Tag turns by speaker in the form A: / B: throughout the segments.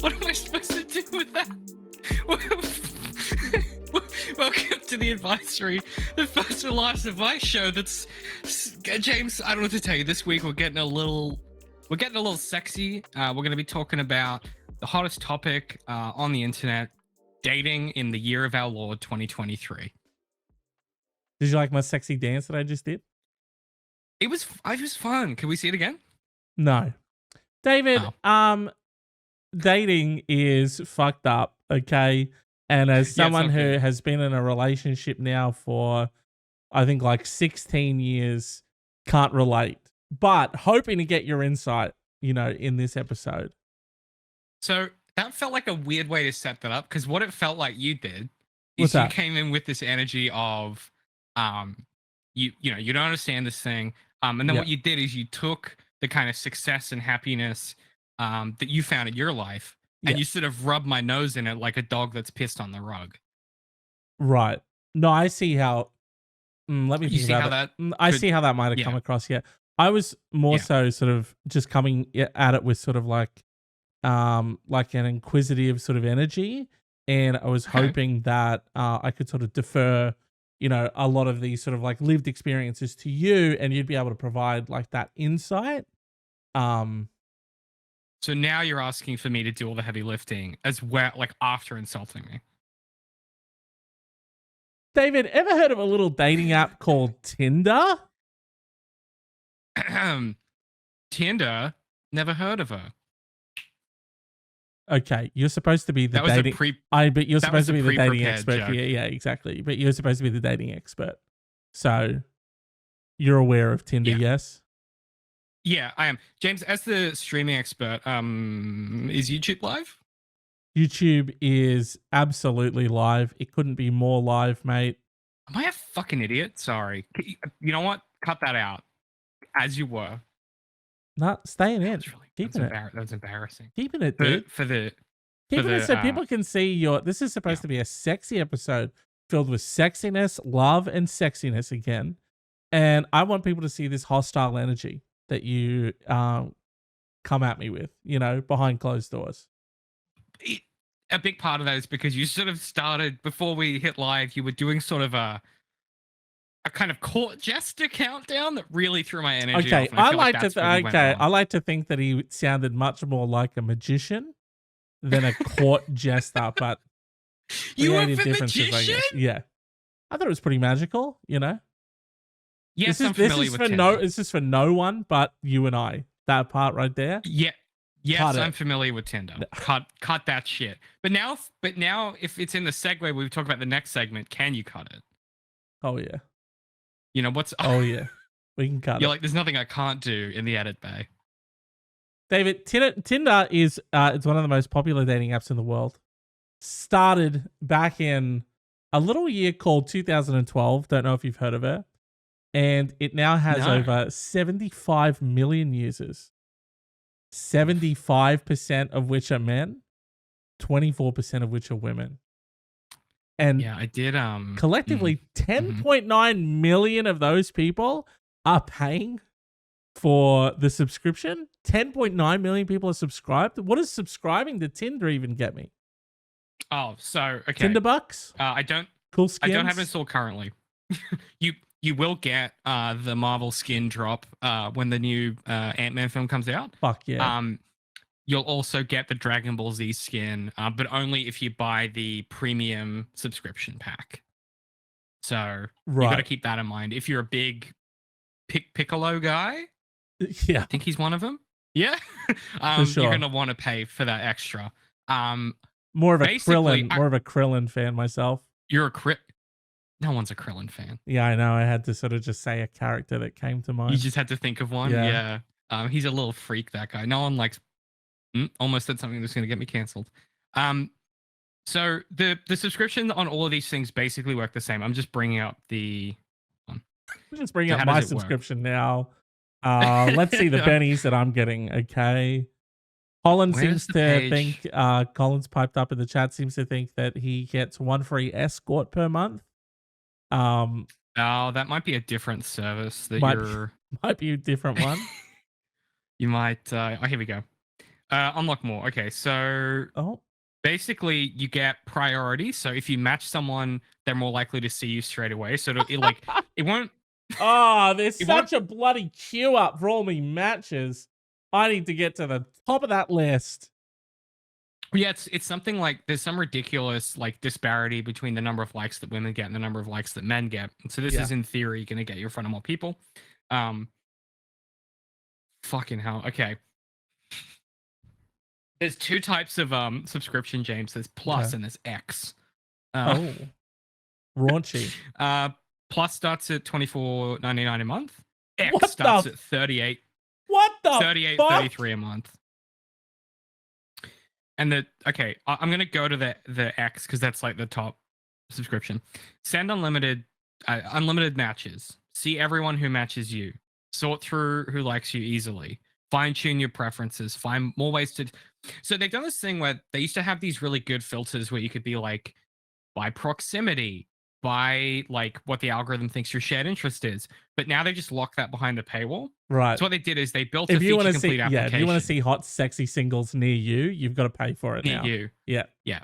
A: What am I supposed to do with that? Welcome to the advisory, the first and last advice show. That's James. I don't know what to tell you. This week we're getting a little sexy. We're going to be talking about the hottest topic on the internet: dating in the year of our Lord 2023.
B: Did you like my sexy dance that I just did?
A: It was fun. Can we see it again?
B: No, David.
A: Oh.
B: Dating is fucked up. Okay. And as someone who has been in a relationship now for, I think, like 16 years, can't relate. But hoping to get your insight, in this episode.
A: So that felt like a weird way to set that up, because what it felt like you did
B: What's
A: is you
B: that?
A: came in with this energy of, you don't understand this thing. And then what you did is you took the kind of success and happiness that you found in your life, and you sort of rubbed my nose in it like a dog that's pissed on the rug.
B: Right. No, I see how. Let me think about that. I see how that might have come across. Yeah, I was more so sort of just coming at it with sort of like an inquisitive sort of energy, and I was hoping that I could sort of defer, a lot of these sort of like lived experiences to you, and you'd be able to provide like that insight.
A: So now you're asking for me to do all the heavy lifting as well, like after insulting me.
B: David, ever heard of a little dating app called Tinder?
A: Tinder? Never heard of her.
B: Okay, you're supposed to be the dating. But you're supposed to be the dating expert here. Yeah, exactly. But you're supposed to be the dating expert, so you're aware of Tinder, yes?
A: Yeah, I am. James, as the streaming expert, is YouTube live?
B: YouTube is absolutely live. It couldn't be more live, mate.
A: Am I a fucking idiot? Sorry. You know what? Cut that out. As you were.
B: Not staying in.
A: Keeping it. That's embarrassing.
B: Keeping it, dude. Keeping it so people can see your. This is supposed to be a sexy episode filled with sexiness, love, and sexiness again. And I want people to see this hostile energy that you come at me with, behind closed doors.
A: A big part of that is because you sort of started, before we hit live, you were doing sort of a kind of court jester countdown that really threw my energy off.
B: I like to think that he sounded much more like a magician than a court jester, but
A: you were the magician?
B: Yeah. I thought it was pretty magical,
A: Yes, I'm familiar with Tinder.
B: This is for no one but you and I. That part right there.
A: Yeah. Yes, I'm familiar with Tinder. Cut that shit. But now, if it's in the segue, we've talked about the next segment. Can you cut it?
B: Oh yeah.
A: What's?
B: Oh yeah, we can cut it.
A: You're like, there's nothing I can't do in the edit bay.
B: David, Tinder is it's one of the most popular dating apps in the world. Started back in a little year called 2012. Don't know if you've heard of it. And it now has over 75 million users. 75% of which are men, 24% of which are women. And
A: I did
B: collectively 10.9 million of those people are paying for the subscription. 10.9 million people are subscribed. What does subscribing to Tinder even get me?
A: Oh, so okay.
B: Tinder bucks?
A: I don't
B: skins?
A: I don't have it installed currently. You will get the Marvel skin drop when the new Ant-Man film comes out.
B: Fuck yeah.
A: You'll also get the Dragon Ball Z skin, but only if you buy the premium subscription pack. So you got to keep that in mind. If you're a big Piccolo guy,
B: I
A: think he's one of them. Yeah,
B: for sure.
A: You're gonna want to pay for that extra.
B: More of a Krillin fan myself.
A: You're a No one's a Krillin fan.
B: Yeah, I know. I had to sort of just say a character that came to mind.
A: You just had to think of one? Yeah. He's a little freak, that guy. No one likes... almost said something that's going to get me cancelled. So the subscriptions on all of these things basically work the same. I'm just bringing up the...
B: I'm just bringing up my subscription now. Let's see the bennies that I'm getting, okay? Colin seems to think... Colin's piped up in the chat, seems to think that he gets one free escort per month.
A: Oh, that might be a different service that
B: might be a different one.
A: You might. Here we go. Unlock more. Okay, so basically you get priority. So if you match someone, they're more likely to see you straight away. So it won't.
B: Oh, there's such a bloody queue up for all me matches. I need to get to the top of that list.
A: Yeah, it's something like there's some ridiculous like disparity between the number of likes that women get and the number of likes that men get. And so this is in theory going to get you in front of more people. Fucking hell. Okay. There's two types of subscription, James. There's Plus and there's X.
B: Raunchy.
A: Plus starts at $24.99 a month. X starts at $38.
B: What the
A: $38.33 a month. And I'm gonna go to the X because that's like the top subscription. Send unlimited matches. See everyone who matches you. Sort through who likes you easily. Fine tune your preferences. Find more ways to. So they've done this thing where they used to have these really good filters where you could be like, by proximity, by like what the algorithm thinks your shared interest is. But now they just lock that behind the paywall.
B: Right.
A: So what they did is they built a feature-complete application.
B: If you want to see hot, sexy singles near you, you've got to pay for it now.
A: Near you.
B: Yeah.
A: Yeah.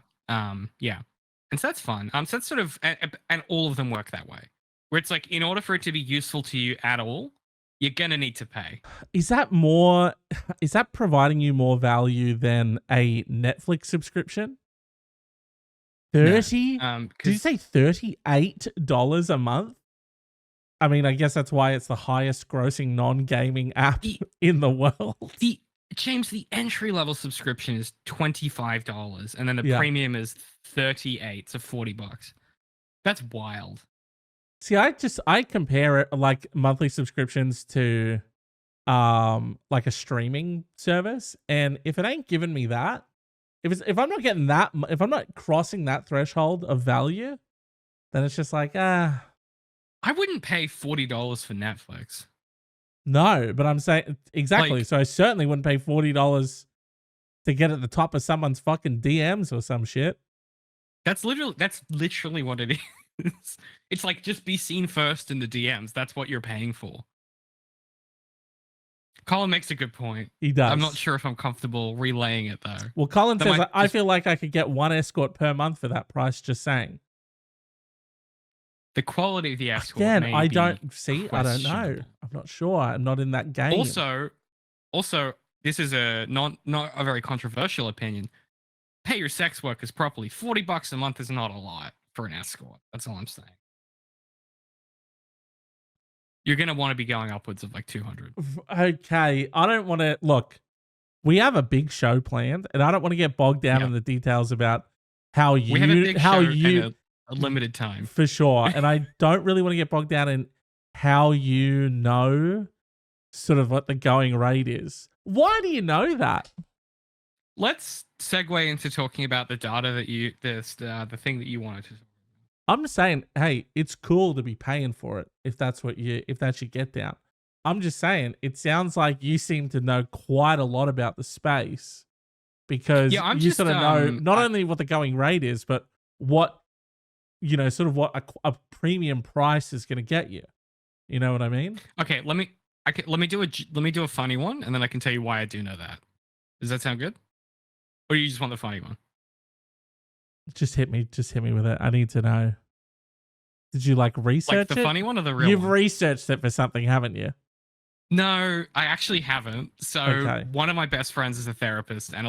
A: Yeah. And so that's fun. So that's sort of, and all of them work that way. Where it's like, in order for it to be useful to you at all, you're going to need to pay.
B: Is that providing you more value than a Netflix subscription? 30?
A: No,
B: did you say $38 a month? I mean, I guess that's why it's the highest grossing non-gaming app in the world.
A: James, the entry-level subscription is $25, and then the premium is $38, so $40. That's wild.
B: See, I compare it like monthly subscriptions to like a streaming service, and if it ain't giving me that, if I'm not getting that, if I'm not crossing that threshold of value, then it's just like
A: I wouldn't pay $40 for Netflix.
B: No, but I'm saying exactly. So I certainly wouldn't pay $40 to get at the top of someone's fucking DMs or some shit.
A: That's literally what it is. It's like just be seen first in the DMs. That's what you're paying for. Colin makes a good point.
B: He does.
A: I'm not sure if I'm comfortable relaying it though.
B: Well, Colin says I feel like I could get one escort per month for that price. Just saying.
A: The quality of the escort.
B: Again, I don't see. I don't know. I'm not sure. I'm not in that game.
A: Also, this is not a very controversial opinion. Pay your sex workers properly. $40 a month is not a lot for an escort. That's all I'm saying. You're gonna want to be going upwards of like 200.
B: Okay, I don't want to look. We have a big show planned, and I don't want to get bogged down in the details about how you
A: a limited time
B: for sure. And I don't really want to get bogged down in how you know sort of what the going rate is. Why do you know that?
A: Let's segue into talking about the data that the thing that you wanted to.
B: I'm just saying, hey, it's cool to be paying for it if that's your get down. I'm just saying, it sounds like you seem to know quite a lot about the space because you sort of know not only what the going rate is, but what sort of what a premium price is going to get you. You know what I mean?
A: Okay, let me do a funny one, and then I can tell you why I do know that. Does that sound good? Or you just want the funny one?
B: Just hit me with it. I need to know. Did you research
A: like the funny one or the real
B: You've
A: one?
B: researched it for something, haven't you?
A: No, I actually haven't. So one of my best friends is a therapist, and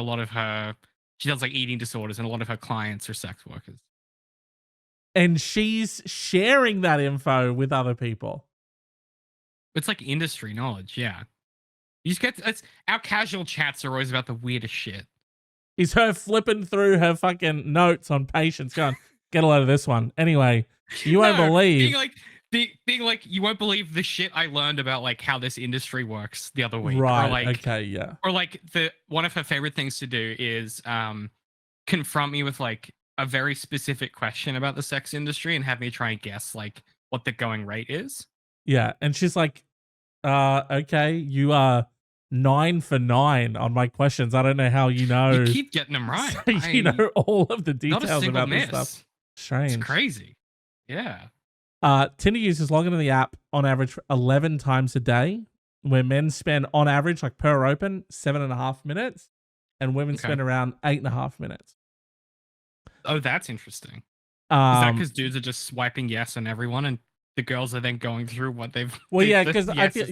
A: she does eating disorders, and a lot of her clients are sex workers.
B: And she's sharing that info with other people.
A: It's like industry knowledge, yeah. You just our casual chats are always about the weirdest shit.
B: Is her flipping through her fucking notes on patients going, get a load of this one. Anyway, you won't believe.
A: Being like, you won't believe the shit I learned about how this industry works the other week.
B: Right, okay, yeah.
A: Or one of her favorite things to do is confront me with a very specific question about the sex industry and have me try and guess what the going rate is.
B: Yeah, and she's like, okay, you are 9 for 9 on my questions. I don't know how you know.
A: You keep getting them right.
B: So you know all of the details about
A: miss.
B: This stuff. Strange.
A: It's crazy. Yeah.
B: Tinder users log into the app on average 11 times a day, where men spend on average per open 7.5 minutes. and women spend around 8.5 minutes.
A: Oh, that's interesting. Is that because dudes are just swiping yes on everyone, and the girls are then going through what they've?
B: Well, yeah, because I feel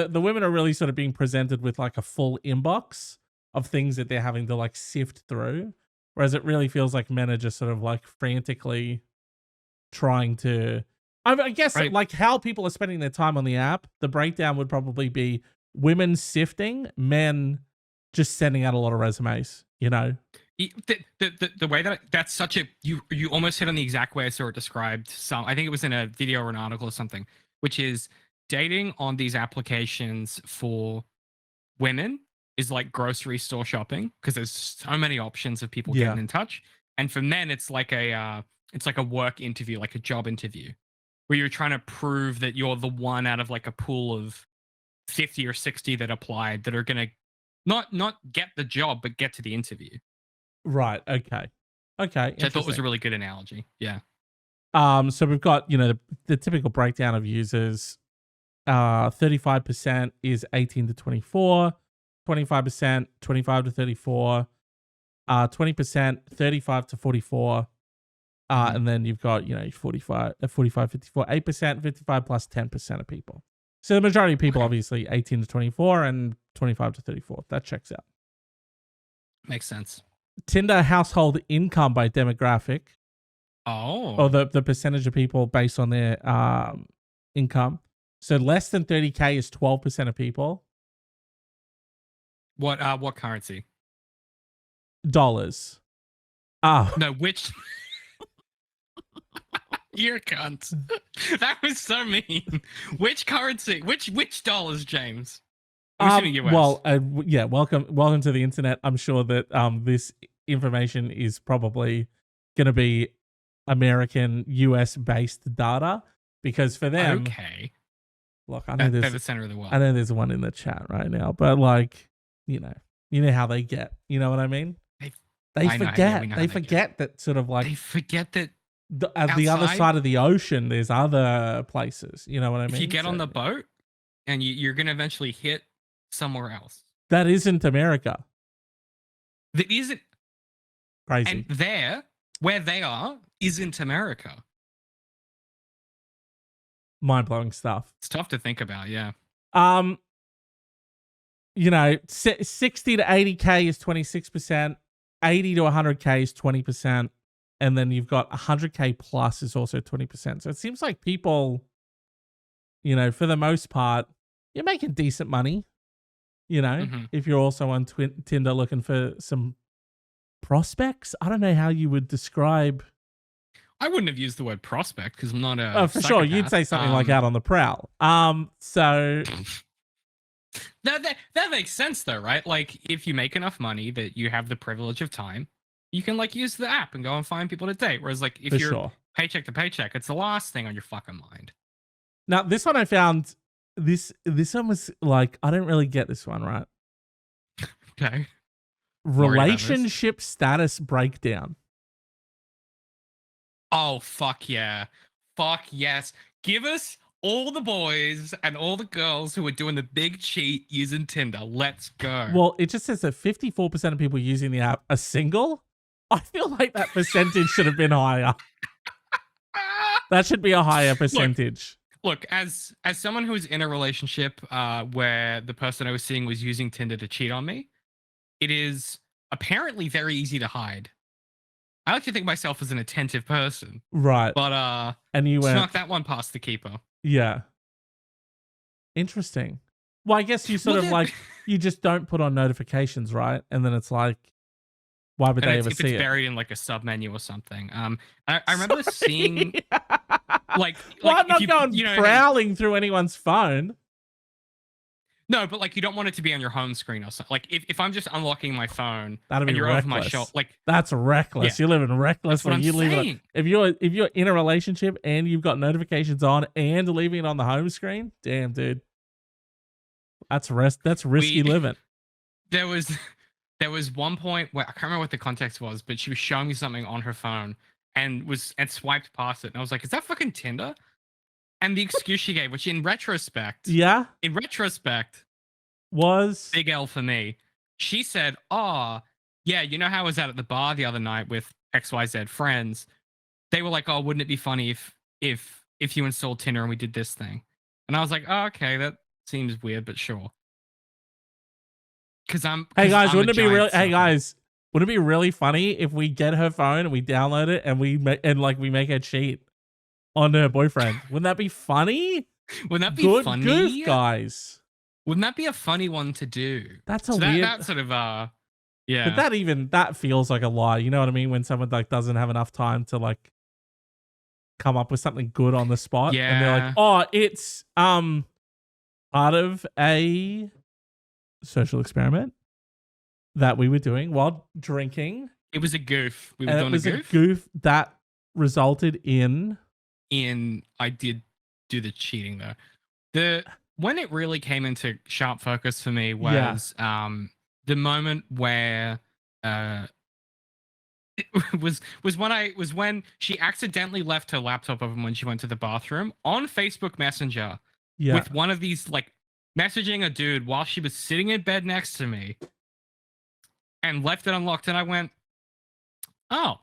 B: the women are really sort of being presented with like a full inbox of things that they're having to like sift through, whereas it really feels like men are just sort of like frantically trying to. I guess like how people are spending their time on the app. The breakdown would probably be women sifting, men just sending out a lot of resumes. You know.
A: The way that's such a you almost hit on the exact way I saw it described. I think it was in a video or an article or something, which is dating on these applications for women is like grocery store shopping because there's so many options of people getting in touch, and for men it's like a work interview, like a job interview, where you're trying to prove that you're the one out of like a pool of 50 or 60 that applied that are gonna not get the job but get to the interview.
B: Right. Okay. Which
A: I thought was a really good analogy. Yeah.
B: So we've got, the typical breakdown of users. 35% is 18 to 24, 25% 25 to 34, 20% 35 to 44, and then you've got 45 54, 8% 55 plus 10% of people. So the majority of people obviously 18 to 24 and 25 to 34. That checks out.
A: Makes sense.
B: Tinder household income by demographic.
A: Oh.
B: Or the percentage of people based on their income. So less than 30K is 12% of people.
A: What currency?
B: Dollars. Oh.
A: No, which you're a cunt. That was so mean. Which currency? Which dollars, James?
B: Well, welcome to the internet. I'm sure that this information is probably going to be American, US based data because for them, look, I know
A: they're the center of the world.
B: I know there's one in the chat right now, but like, you know how they get. You know what I mean? They forget that sort of like
A: they forget that
B: at the other side of the ocean, there's other places. You know what I mean?
A: If you get on the boat and you're going to eventually hit somewhere else.
B: That isn't America.
A: That isn't
B: crazy.
A: And where they are, isn't America.
B: Mind-blowing stuff.
A: It's tough to think about, yeah.
B: 60 to 80K is 26%, 80 to 100K is 20%, and then you've got 100K plus is also 20%. So it seems like people, for the most part, you're making decent money. If you're also on Tinder looking for some prospects, I don't know how you would describe.
A: I wouldn't have used the word prospect because I'm not a.
B: Oh, for sure, you'd say something like out on the prowl. So
A: that makes sense though, right? Like if you make enough money that you have the privilege of time, you can like use the app and go and find people to date. Whereas like if you're paycheck to paycheck, it's the last thing on your fucking mind.
B: Now this one I found. This one was like, I didn't really get this one right.
A: Okay.
B: Relationship status breakdown.
A: Oh, fuck yeah. Fuck yes. Give us all the boys and all the girls who are doing the big cheat using Tinder. Let's go.
B: Well, it just says that 54% of people using the app are single. I feel like that percentage should have been higher. That should be a higher percentage.
A: Look, as someone who's in a relationship where the person I was seeing was using Tinder to cheat on me, it is apparently very easy to hide. I like to think myself as an attentive person.
B: Right.
A: But
B: and you
A: snuck that one past the keeper.
B: Yeah. Interesting. Well, I guess you sort of like, you just don't put on notifications, right? And then it's like, why would they ever see it?
A: If it's buried in like a sub menu or something. I remember seeing like
B: I'm not going prowling through anyone's phone.
A: No, but like you don't want it to be on your home screen or something. Like if I'm just unlocking my phone
B: and you're
A: over my shoulder, like
B: that's reckless. You're living reckless.
A: That's what I'm saying.
B: If you're in a relationship and you've got notifications on and leaving it on the home screen, damn dude, that's risky living.
A: There was one point where I can't remember what the context was, but she was showing me something on her phone and swiped past it, and I was like, "Is that fucking Tinder?" And the excuse she gave, which in retrospect
B: was
A: big L for me. She said, Yeah, you know how I was out at the bar the other night with XYZ friends? They were like, "Oh, wouldn't it be funny if you installed Tinder and we did this thing?" And I was like, "Oh, okay, that seems weird, but sure." Because
B: Hey guys,
A: I'm a
B: wouldn't it be
A: giant
B: really? Hey
A: sucker.
B: guys, wouldn't it be really funny if we get her phone and we download it and we make her cheat on her boyfriend? Wouldn't that be funny?
A: Wouldn't that be
B: Good
A: funny?
B: goof, guys.
A: Wouldn't that be a funny one to do?
B: That's a weird.
A: That sort of yeah.
B: But that feels like a lie. You know what I mean? When someone like doesn't have enough time to like come up with something good on the spot, and they're like, "Oh, it's part of a social experiment that we were doing while drinking."
A: It was a goof. We were doing
B: a goof that resulted in
A: I did do the cheating though. When it really came into sharp focus for me was the moment where it was when she accidentally left her laptop open when she went to the bathroom on Facebook Messenger with one of these, like, messaging a dude while she was sitting in bed next to me, and left it unlocked. And I went, "Oh,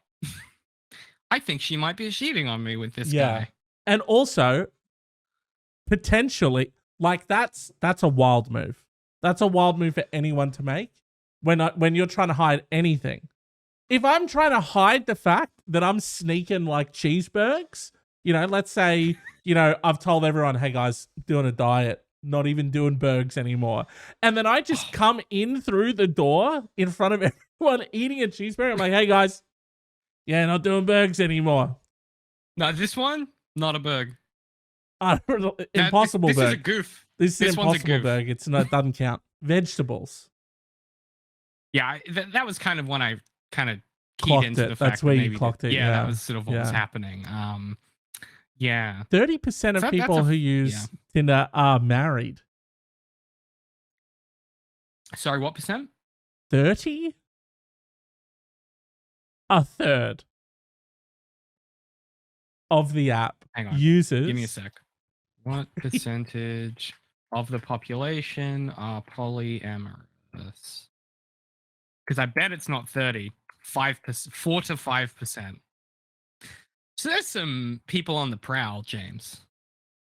A: I think she might be cheating on me with this guy."
B: And also, potentially, like, that's a wild move. That's a wild move for anyone to make when you're trying to hide anything. If I'm trying to hide the fact that I'm sneaking like cheeseburgers, you know, let's say, you know, I've told everyone, "Hey guys, doing a diet, not even doing burgers anymore." And then I just come in through the door in front of everyone eating a cheeseburger. I'm like, "Hey guys, yeah, not doing burgers anymore."
A: No, this one, not a burger.
B: Impossible
A: this
B: burger.
A: This is a goof.
B: This is impossible burger. It's not, doesn't count. Vegetables.
A: Yeah, that was kind of when I kind of keyed into the fact
B: that's where you clocked it.
A: Yeah, that was sort of what was happening. Yeah.
B: 30% of people who use Tinder are married.
A: Sorry, what percent?
B: 30? A third of the app users.
A: Give me a sec. What percentage of the population are polyamorous? Because I bet it's not 30. 5%, 4 to 5%. So there's some people on the prowl, James.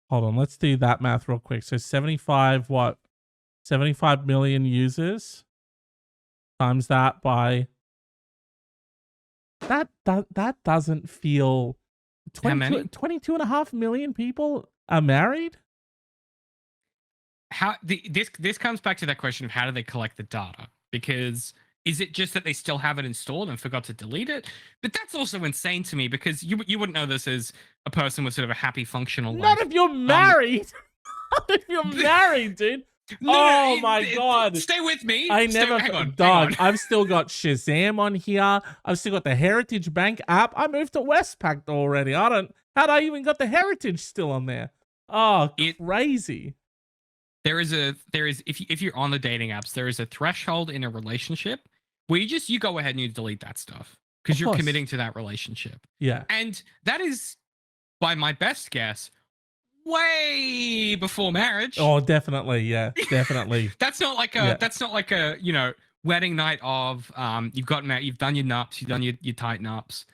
B: Hold on, let's do that math real quick. So 75 million users times that by that doesn't feel 22.5 million people are married.
A: This comes back to that question of how do they collect the data? Because is it just that they still have it installed and forgot to delete it? But that's also insane to me, because you wouldn't know this as a person with sort of a happy, functional life.
B: Not if you're married. Not if you're married, dude. My God.
A: Stay with me.
B: Hang on. I've still got Shazam on here. I've still got the Heritage Bank app. I moved to Westpac already. how'd I even got the Heritage still on there? Oh, crazy.
A: There is if you're on the dating apps, there is a threshold in a relationship where you go ahead and you delete that stuff because you're committing to that relationship.
B: Yeah.
A: And that is, by my best guess, way before marriage.
B: Oh, definitely. Yeah, definitely.
A: That's not like a you know, wedding night of you've gotten out, you've done your nups, you've done your tight nups.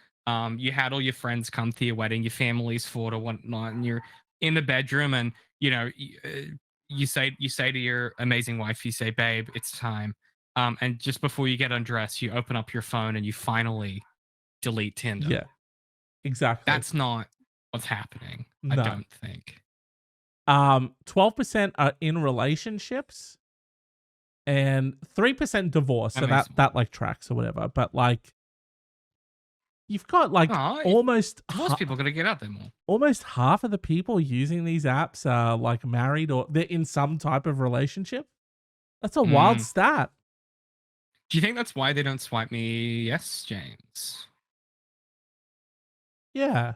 A: You had all your friends come to your wedding, your family's for or whatnot, and you're in the bedroom, and you know, you say to your amazing wife, you say, "Babe, it's time." And just before you get undressed, you open up your phone and you finally delete Tinder.
B: Yeah, exactly.
A: That's not what's happening. No. I don't think.
B: 12% are in relationships, and 3% divorce. So that like tracks or whatever. But like, you've got like almost
A: most people gotta get out there more.
B: Almost half of the people using these apps are like married or they're in some type of relationship. That's a wild stat.
A: Do you think that's why they don't swipe me yes, James?
B: Yeah.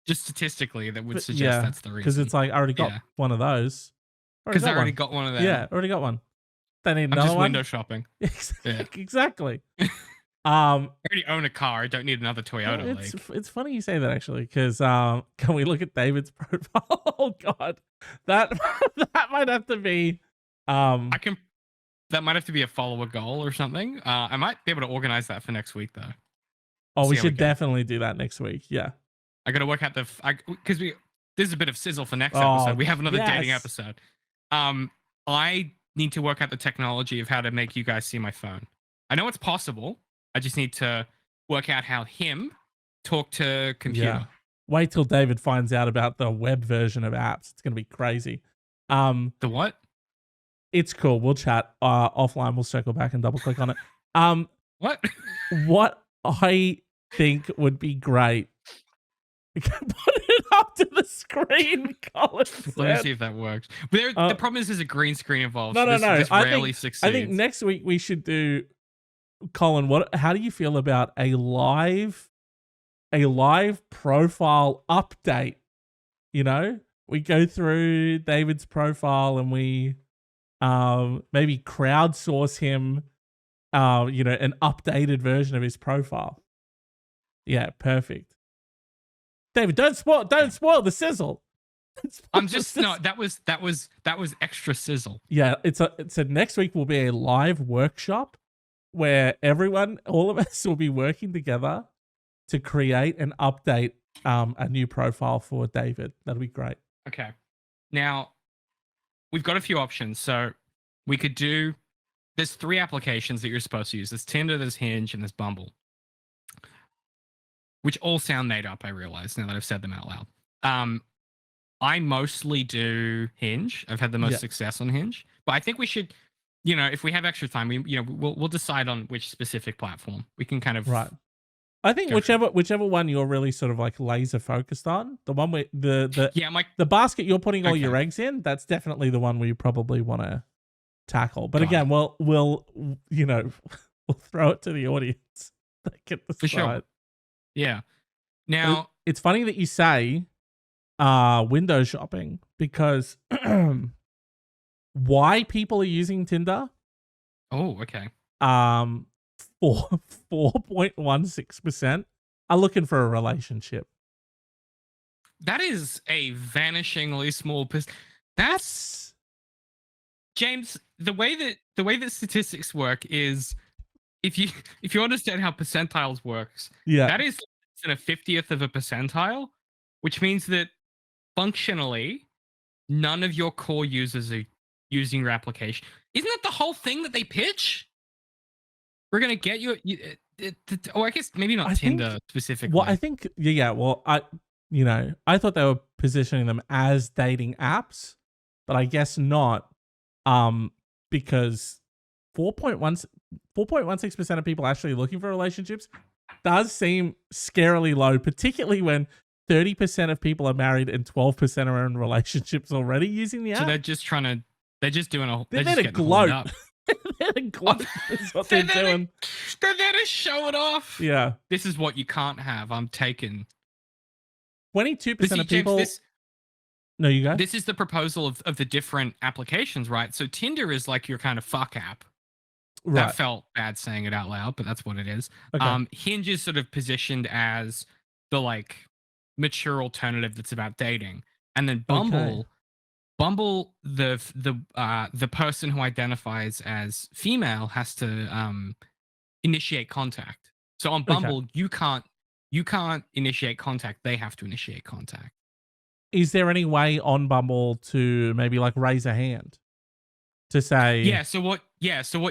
A: Just statistically, that would suggest that's the reason.
B: Because it's like, I already got one of those.
A: Because I already got one of them.
B: Yeah, already got one. They need another one.
A: Window shopping.
B: Exactly.
A: I already own a car. I don't need another Toyota.
B: It's funny you say that, actually, because can we look at David's profile? Oh God, that might have to be.
A: that might have to be a follower goal or something. I might be able to organize that for next week though.
B: Oh, we should definitely do that next week. Yeah.
A: I got to work out because there's a bit of sizzle for next episode. We have another dating episode. I need to work out the technology of how to make you guys see my phone. I know it's possible. I just need to work out how him talk to computer.
B: Yeah. Wait till David finds out about the web version of apps. It's going to be crazy.
A: The what?
B: It's cool. We'll chat offline. We'll circle back and double click on it.
A: What?
B: What I think would be great. Put it up to the screen, Colin said.
A: Let me see if that works. But the problem is there's a green screen involved.
B: No.
A: This rarely succeeds.
B: I think next week we should do, Colin, how do you feel about a live profile update? You know, we go through David's profile and we maybe crowdsource him, an updated version of his profile. Yeah, perfect. David, don't spoil the sizzle.
A: I'm just no. That was extra sizzle.
B: Yeah, it's a next week will be a live workshop where all of us will be working together to create and update a new profile for David. That'll be great.
A: Okay. Now, we've got a few options. So we could do, there's 3 applications that you're supposed to use. There's Tinder, there's Hinge, and there's Bumble. Which all sound made up, I realize, now that I've said them out loud. I mostly do Hinge. I've had the most success on Hinge. But I think we should, if we have extra time, we'll decide on which specific platform. We can kind of...
B: Right. I think whichever one you're really sort of like laser focused on, the one where the basket you're putting all your eggs in, that's definitely the one we probably want to tackle. But again, we'll throw it to the audience. They can decide.
A: For sure. Yeah. Now
B: it's funny that you say window shopping because why people are using Tinder?
A: Oh, okay.
B: 4.16% are looking for a relationship.
A: That is a vanishingly small That's James. The way that statistics work is, if you understand how percentiles works, that is in a 50th of a percentile, which means that functionally none of your core users are using your application. Isn't that the whole thing that they pitch? We're gonna get you. I guess maybe not Tinder specifically.
B: Well, I think Well, I thought they were positioning them as dating apps, but I guess not. Because 4.16% of people actually looking for relationships does seem scarily low, particularly when 30% of people are married and 12% are in relationships already using the app.
A: So they're just doing a.
B: They're there to gloat. They're there to gloat. That's what they're doing.
A: They're there to show it off.
B: Yeah.
A: This is what you can't have. I'm taking.
B: 22% of people.
A: James,
B: no, you go.
A: This is the proposal of the different applications, right? So Tinder is like your kind of fuck app. Right. That felt bad saying it out loud, but that's what it is. Okay. Hinge is sort of positioned as the like mature alternative that's about dating, and then Bumble, the person who identifies as female has to initiate contact. So on Bumble, you can't initiate contact; they have to initiate contact.
B: Is there any way on Bumble to maybe like raise a hand to say?
A: So what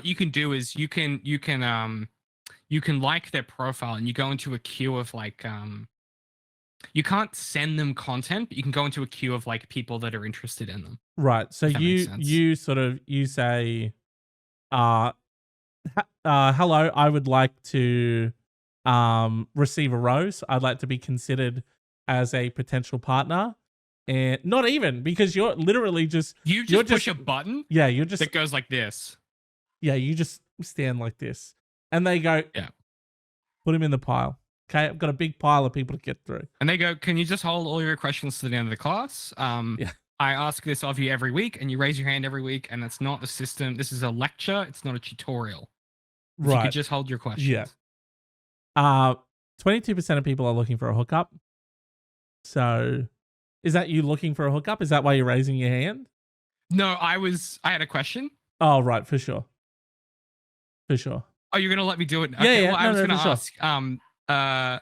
A: you can do is you can like their profile and you go into a queue of like you can't send them content, but you can go into a queue of like people that are interested in them.
B: Right. So you say, hello, I would like to receive a rose. I'd like to be considered as a potential partner. And not even, because you're literally just
A: push a button.
B: Yeah, you're just,
A: that goes like this.
B: Yeah, you just stand like this, and they go, put him in the pile. Okay, I've got a big pile of people to get through.
A: And they go, can you just hold all your questions to the end of the class? I ask this of you every week, and you raise your hand every week, and it's not the system. This is a lecture. It's not a tutorial. Right. You could just hold your questions.
B: Yeah. 22% of people are looking for a hookup. So, is that you looking for a hookup? Is that why you're raising your hand?
A: No, I had a question.
B: Oh, right, for sure. For sure.
A: Oh, you're gonna let me do it? Okay,
B: Yeah.
A: Well, I was gonna ask. Sure.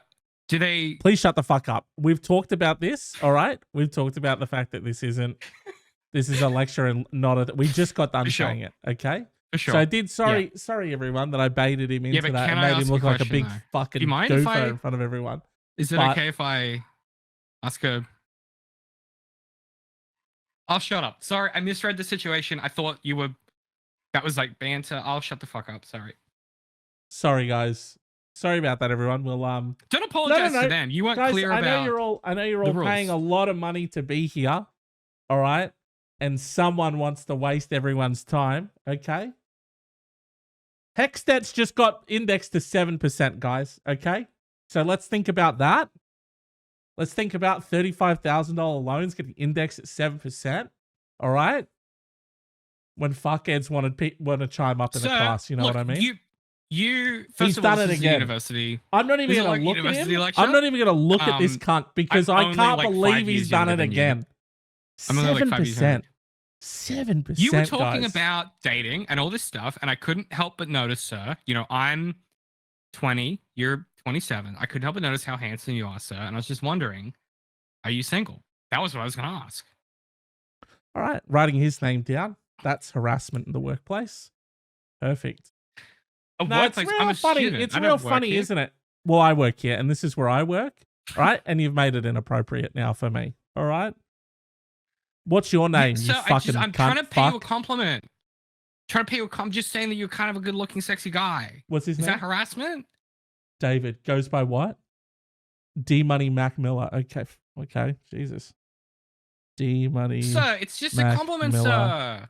A: Do they?
B: Please shut the fuck up. We've talked about this. All right. We've talked about the fact that this isn't. This is a lecture and not a. We just got done saying it. Okay.
A: For sure.
B: So I did. Sorry, everyone, that I baited him into that and made him look like a big fucking goofer in front of everyone.
A: Is it okay if I ask a? I'll shut up. Sorry, I misread the situation. I thought you were. That was like banter. I'll shut the fuck up.
B: Sorry, guys. Sorry about that, everyone. We'll
A: Don't apologize to them. You weren't clear about.
B: I know you're all paying a lot of money to be here. All right, and someone wants to waste everyone's time. Okay. Hexstats just got indexed to 7%, guys. Okay, so let's think about that. Let's think about $35,000 loans getting indexed at 7%. All right. When fuckheads want to chime up in the class, you know what I mean?
A: He's done it again. University.
B: I'm not even going to look at him. I'm not even going to look at this cunt because I can't believe he's done it again. 7%. 7%.
A: You were talking about dating and all this stuff, and I couldn't help but notice, sir. You know, I'm 20. You're 27. I couldn't help but notice how handsome you are, sir. And I was just wondering, are you single? That was what I was going to ask.
B: All right. Writing his name down. That's harassment in the workplace. Perfect. It's real funny. It's real funny, isn't it? Well, I work here, and this is where I work, right? And you've made it inappropriate now for me. All right. What's your name?
A: So
B: you fucking
A: I'm trying to pay you a compliment. I'm just saying that you're kind of a good-looking, sexy guy.
B: What's his name?
A: Is that harassment?
B: David goes by what? D Money Mac Miller. Okay. Jesus. D Money.
A: Sir, it's just a compliment, sir.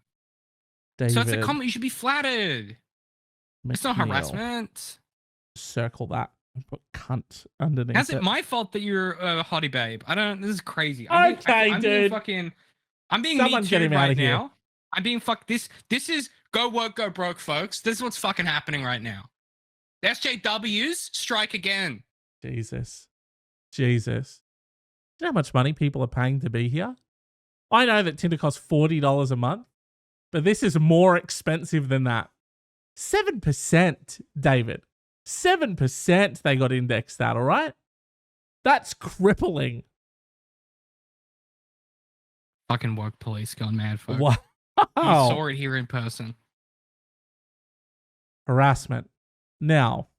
A: David. So it's a compliment. You should be flattered. It's not harassment.
B: Circle that and put cunt underneath.
A: Is it my fault that you're a hottie babe? I don't. This is crazy.
B: I'm being
A: Someone me too right now. I'm being This is go work, go broke, folks. This is what's fucking happening right now. The SJWs strike again.
B: Jesus. Do you know how much money people are paying to be here? I know that Tinder costs $40 a month, but this is more expensive than that. 7%, David. 7% they got indexed at, all right? That's crippling.
A: Fucking woke police gone mad, folks.
B: Wow.
A: You saw it here in person.
B: Harassment. Now,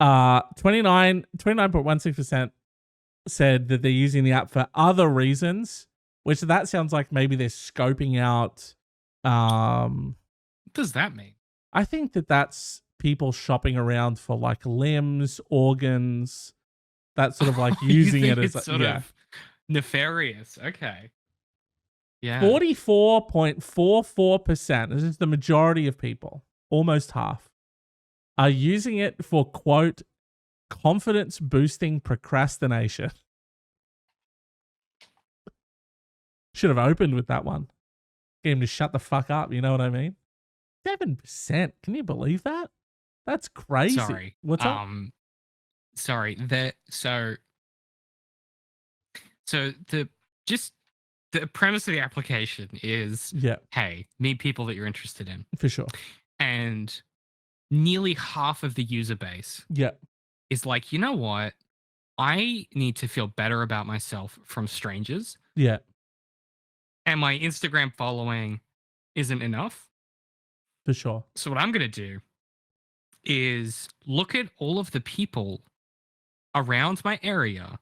B: 29.16% said that they're using the app for other reasons, which that sounds like maybe they're scoping out.
A: What does that mean?
B: I think that that's people shopping around for like limbs, organs, that sort of like using it as
A: sort of nefarious. Okay. Yeah.
B: 44.44%. This is the majority of people, almost half, are using it for, quote, confidence boosting procrastination. Should have opened with that one. Get him to shut the fuck up, you know what I mean? 7%. Can you believe that? That's crazy.
A: Sorry.
B: What's up?
A: Sorry. So the premise of the application is, hey, meet people that you're interested in.
B: For sure.
A: And nearly half of the user base is like, you know what? I need to feel better about myself from strangers.
B: Yeah.
A: And my Instagram following isn't enough.
B: For sure.
A: So what I'm going to do is look at all of the people around my area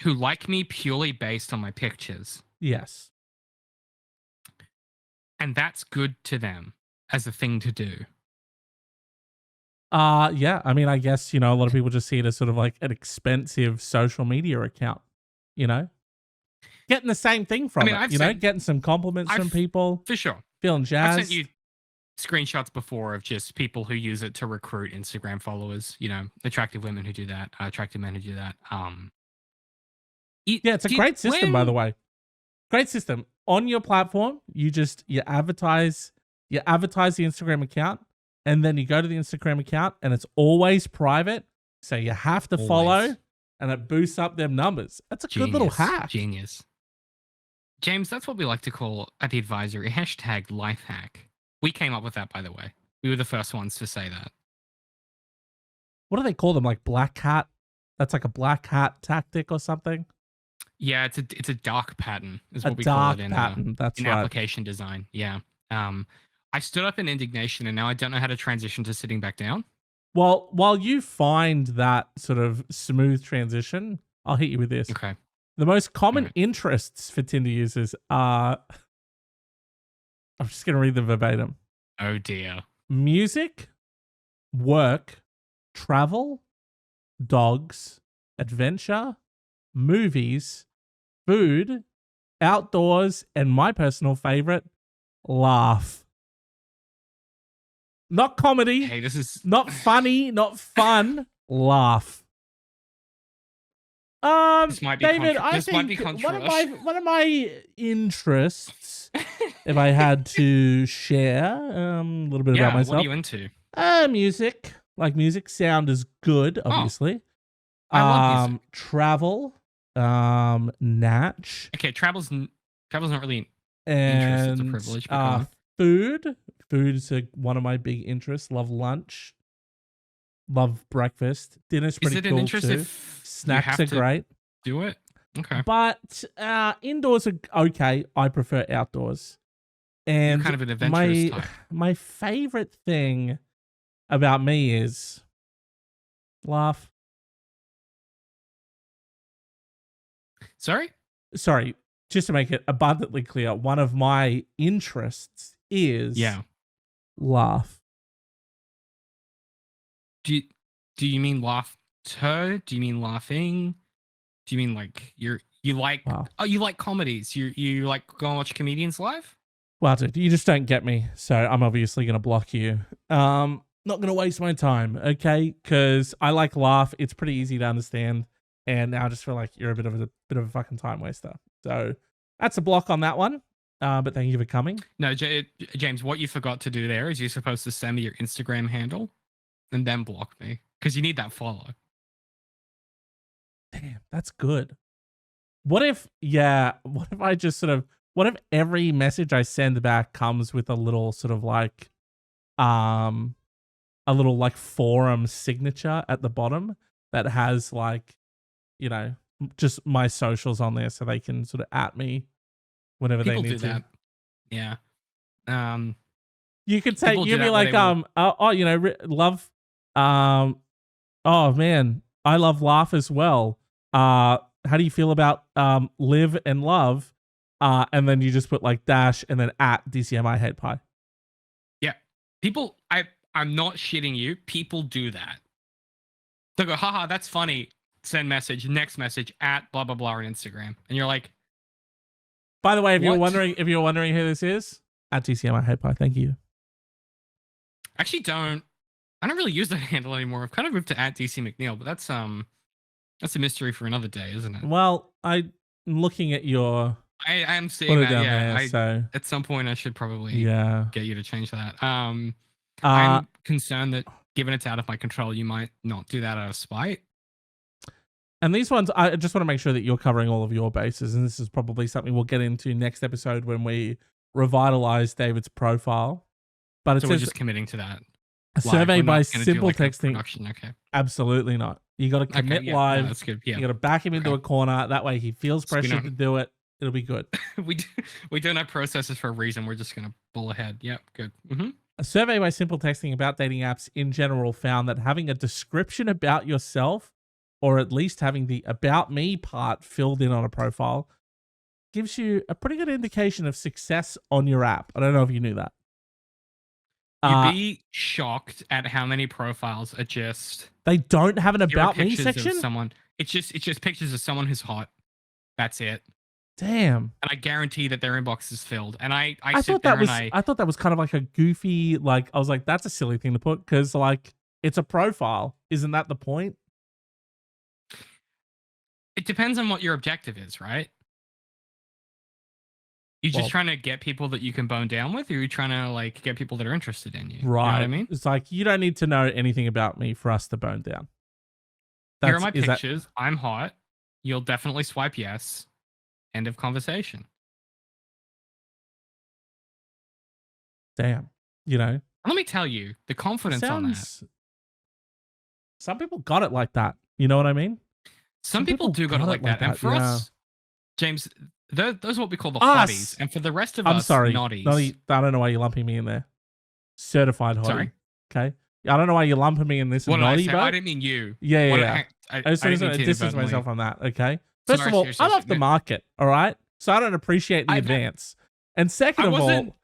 A: who like me purely based on my pictures.
B: Yes.
A: And that's good to them as a thing to do.
B: Yeah. I mean, I guess, a lot of people just see it as sort of like an expensive social media account, Getting the same thing from it, getting some compliments from people.
A: For sure.
B: Feeling jazzed.
A: I've sent you screenshots before of just people who use it to recruit Instagram followers, attractive women who do that, attractive men who do that.
B: It's a great system, by the way. Great system. On your platform, you advertise the Instagram account, and then you go to the Instagram account, and it's always private, so you have to follow, and it boosts up them numbers. That's a good little hack.
A: Genius. James, that's what we like to call at the advisory #life hack. We came up with that, by the way. We were the first ones to say that.
B: What do they call them? Like black hat? That's like a black hat tactic or something?
A: Yeah, it's a dark pattern is
B: A
A: what we call it
B: dark pattern. That's
A: in
B: right.
A: application design. Yeah. I stood up in indignation, and now I don't know how to transition to sitting back down.
B: Well, while you find that sort of smooth transition, I'll hit you with this.
A: Okay.
B: The most common interests for Tinder users are, I'm just going to read them verbatim.
A: Oh dear.
B: Music, work, travel, dogs, adventure, movies, food, outdoors, and my personal favorite, laugh. Not comedy.
A: Hey, this is
B: not funny, not fun. Laugh.
A: this might be
B: David, I
A: this
B: think
A: might be controversial.
B: one of my interests, if I had to share a little bit about myself.
A: What are you into?
B: Music. Like music sound is good, obviously.
A: I love music.
B: Travel, natch.
A: Okay, travel's not really
B: and
A: interest, it's a privilege. But
B: food. Food is one of my big interests. Love lunch. Love breakfast. Dinner's pretty cool
A: interest
B: too.
A: If
B: Snacks are great.
A: Do it. Okay.
B: But indoors are okay. I prefer outdoors. And
A: you're kind of an adventurous type.
B: My favorite thing about me is laugh.
A: Sorry,
B: just to make it abundantly clear, one of my interests is laugh.
A: Do you mean laughter? Do you mean laughing? Do you mean like you like you like comedies? You like go and watch comedians live?
B: Well, dude, you just don't get me, so I'm obviously gonna block you. Not gonna waste my time, okay? Because I like laugh. It's pretty easy to understand. And now I just feel like you're a bit of a fucking time waster. So that's a block on that one. But thank you for coming.
A: No, James, what you forgot to do there is you're supposed to send me your Instagram handle and then block me because you need that follow.
B: Damn, that's good. What if I just what if every message I send back comes with a little sort of like, a little like forum signature at the bottom that has like, you know, just my socials on there so they can sort of at me whenever they need to.
A: That. Yeah.
B: You could say, you'd be like, love, oh man, I love laugh as well. How do you feel about live and love? And then you just put like dash and then at DCMI hate pie.
A: Yeah. People, I'm not shitting you. People do that. They go, haha, that's funny. Send message, next message at blah blah blah on Instagram, and you're like.
B: By the way, if you're wondering who this is, at TCMI hate pie. Thank you.
A: Actually, I don't really use that handle anymore. I've kind of moved to at DC McNeil, but that's a mystery for another day, isn't it?
B: Well, I'm looking at your.
A: I am seeing that. Yeah,
B: there, so
A: at some point I should probably get you to change that. I'm concerned that given it's out of my control, you might not do that out of spite.
B: And these ones, I just want to make sure that you're covering all of your bases. And this is probably something we'll get into next episode when we revitalize David's profile. But
A: we're just committing to that.
B: A survey by simple texting.
A: Okay.
B: Absolutely not. You got to commit live.
A: No, that's good. Yeah.
B: You got to back him into a corner. That way he feels pressure to do it. It'll be good.
A: we don't have processes for a reason. We're just going to bull ahead. Yep. Good. Mm-hmm.
B: A survey by simple texting about dating apps in general found that having a description about yourself, or at least having the about me part filled in on a profile, gives you a pretty good indication of success on your app. I don't know if you knew that.
A: You'd be shocked at how many profiles are just...
B: They don't have an about me section?
A: It's just pictures of someone who's hot. That's it.
B: Damn.
A: And I guarantee that their inbox is filled. And I
B: thought that was kind of like a goofy, like, I was like, that's a silly thing to put because, like, it's a profile. Isn't that the point?
A: It depends on what your objective is, right? You're just trying to get people that you can bone down with, or you're trying to like get people that are interested in you.
B: Right.
A: You know what I mean?
B: It's like, you don't need to know anything about me for us to bone down.
A: Here are my pictures. I'm hot. You'll definitely swipe yes. End of conversation.
B: Damn. You know,
A: Let me tell you, the confidence on that.
B: Some people got it like that. You know what I mean?
A: Some people do got it like that. And for us, James, those are what we call the hotties. And for the rest of us, naughties.
B: I don't know why you're lumping me in there. Certified hottie. Sorry? Okay. I don't know why you're lumping me in this naughty, but
A: I didn't mean you.
B: Yeah. I distance myself from that, okay? First of all, I'm off the market, all right? So I don't appreciate the advance. And second of all,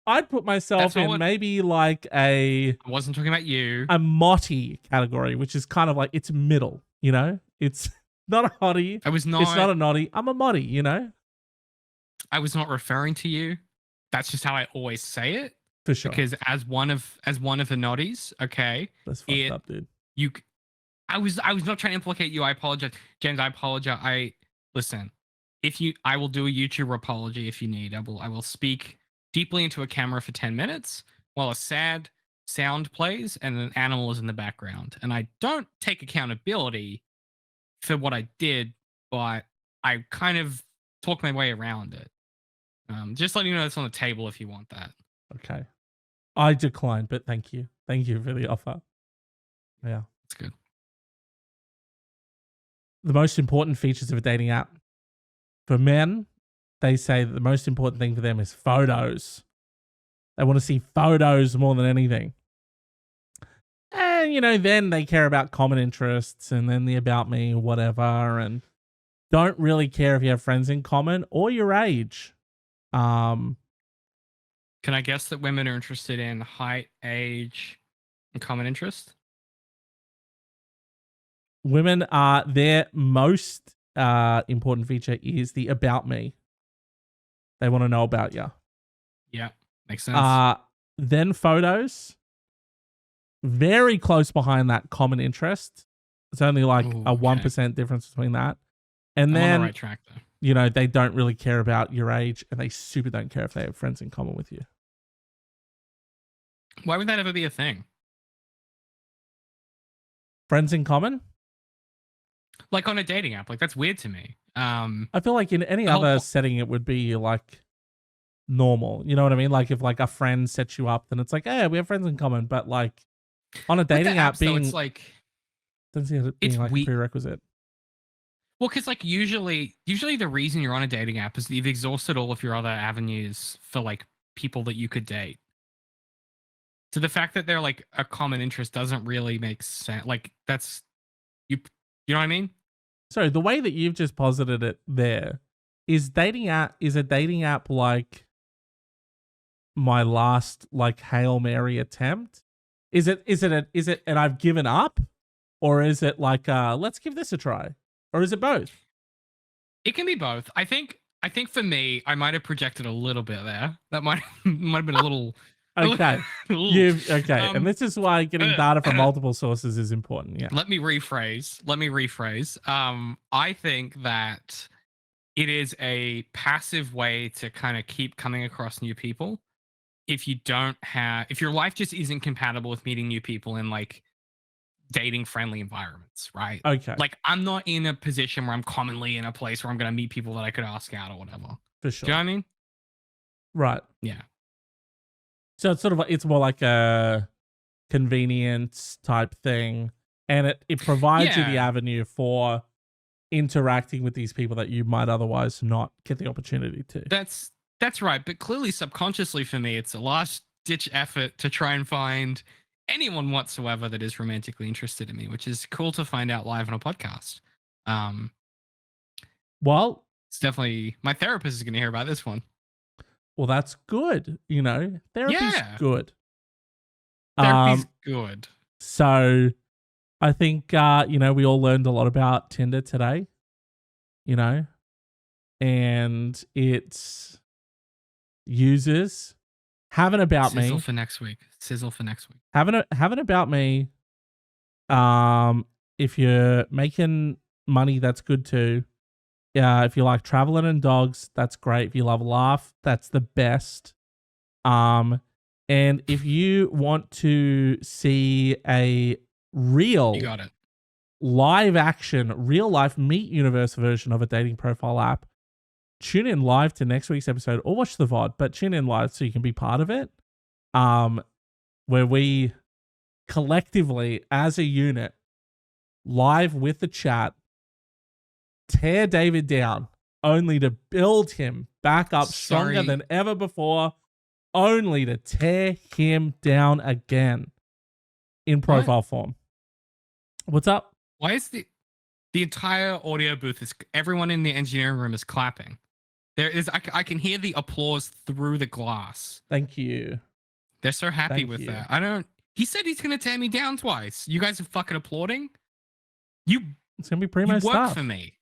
B: I'd put myself in maybe like I
A: wasn't talking about you.
B: A motty category, which is kind of like, it's middle, you know? It's not a hottie. It's not a naughty. I'm a motty, you know?
A: I was not referring to you. That's just how I always say it.
B: For sure.
A: Because as one of the naughties, okay.
B: That's fucked up, dude.
A: I was not trying to implicate you. I apologize. James, I apologize. Listen, I will do a YouTube apology if you need. I will speak deeply into a camera for 10 minutes while a sad sound plays and an animal is in the background. And I don't take accountability for what I did, but I kind of talk my way around it. Just letting you know it's on the table if you want that.
B: Okay. I decline, but thank you. Thank you for the offer. Yeah.
A: That's good.
B: The most important features of a dating app. For men, they say that the most important thing for them is photos. They want to see photos more than anything. And, you know, then they care about common interests and then the about me, whatever, and don't really care if you have friends in common or your age.
A: Can I guess that women are interested in height, age, and common interest?
B: Women are, their most important feature is the about me. They want to know about you.
A: Yeah, makes sense.
B: Then photos. Very close behind that common interest. It's only like a 1% difference between that. And then,
A: on the right track, though.
B: You know, they don't really care about your age and they super don't care if they have friends in common with you.
A: Why would that ever be a thing?
B: Friends in common?
A: Like on a dating app. Like, that's weird to me.
B: I feel like in any other setting, it would be like normal. You know what I mean? Like if like a friend sets you up, then it's like, hey, we have friends in common. But like on a dating app, being,
A: it's like,
B: doesn't see it being like a prerequisite.
A: Well, because like usually the reason you're on a dating app is you've exhausted all of your other avenues for like people that you could date. So the fact that they're like a common interest doesn't really make sense. Like that's you know what I mean?
B: So the way that you've just posited it there is a dating app like my last like Hail Mary attempt? Is it and I've given up? Or is it like let's give this a try? Or is it both?
A: It can be both. I think for me, I might have projected a little bit there. That might have been a little
B: okay. And this is why getting data from multiple sources is important. Yeah.
A: Let me rephrase. I think that it is a passive way to kind of keep coming across new people. If your life just isn't compatible with meeting new people in like dating friendly environments, right?
B: Okay.
A: Like I'm not in a position where I'm commonly in a place where I'm going to meet people that I could ask out or whatever.
B: For sure.
A: Do you know what I mean?
B: Right.
A: Yeah.
B: So it's sort of it's more like a convenience type thing, and it provides you the avenue for interacting with these people that you might otherwise not get the opportunity to.
A: That's right, but clearly subconsciously for me, it's a last ditch effort to try and find anyone whatsoever that is romantically interested in me, which is cool to find out live on a podcast.
B: Well,
A: it's definitely my therapist is going to hear about this one.
B: Well, that's good. You know, therapy's good.
A: Therapy's good.
B: So I think, you know, we all learned a lot about Tinder today, you know, and its users have an about me.
A: Sizzle for next week.
B: Have an about me. If you're making money, that's good too. If you like traveling and dogs, that's great. If you love laugh, that's the best. And if you want to see a real,
A: you got it,
B: live action, real life Meet Universe version of a dating profile app, tune in live to next week's episode or watch the VOD, but tune in live so you can be part of it. where we collectively, as a unit, live with the chat, tear David down, only to build him back up stronger than ever before, only to tear him down again in profile form. What's up?
A: Why is the entire audio booth everyone in the engineering room is clapping? There is I can hear the applause through the glass.
B: Thank you.
A: They're so happy with that. He said he's gonna tear me down twice. You guys are fucking applauding.
B: It's gonna be primo stuff.
A: Work for me.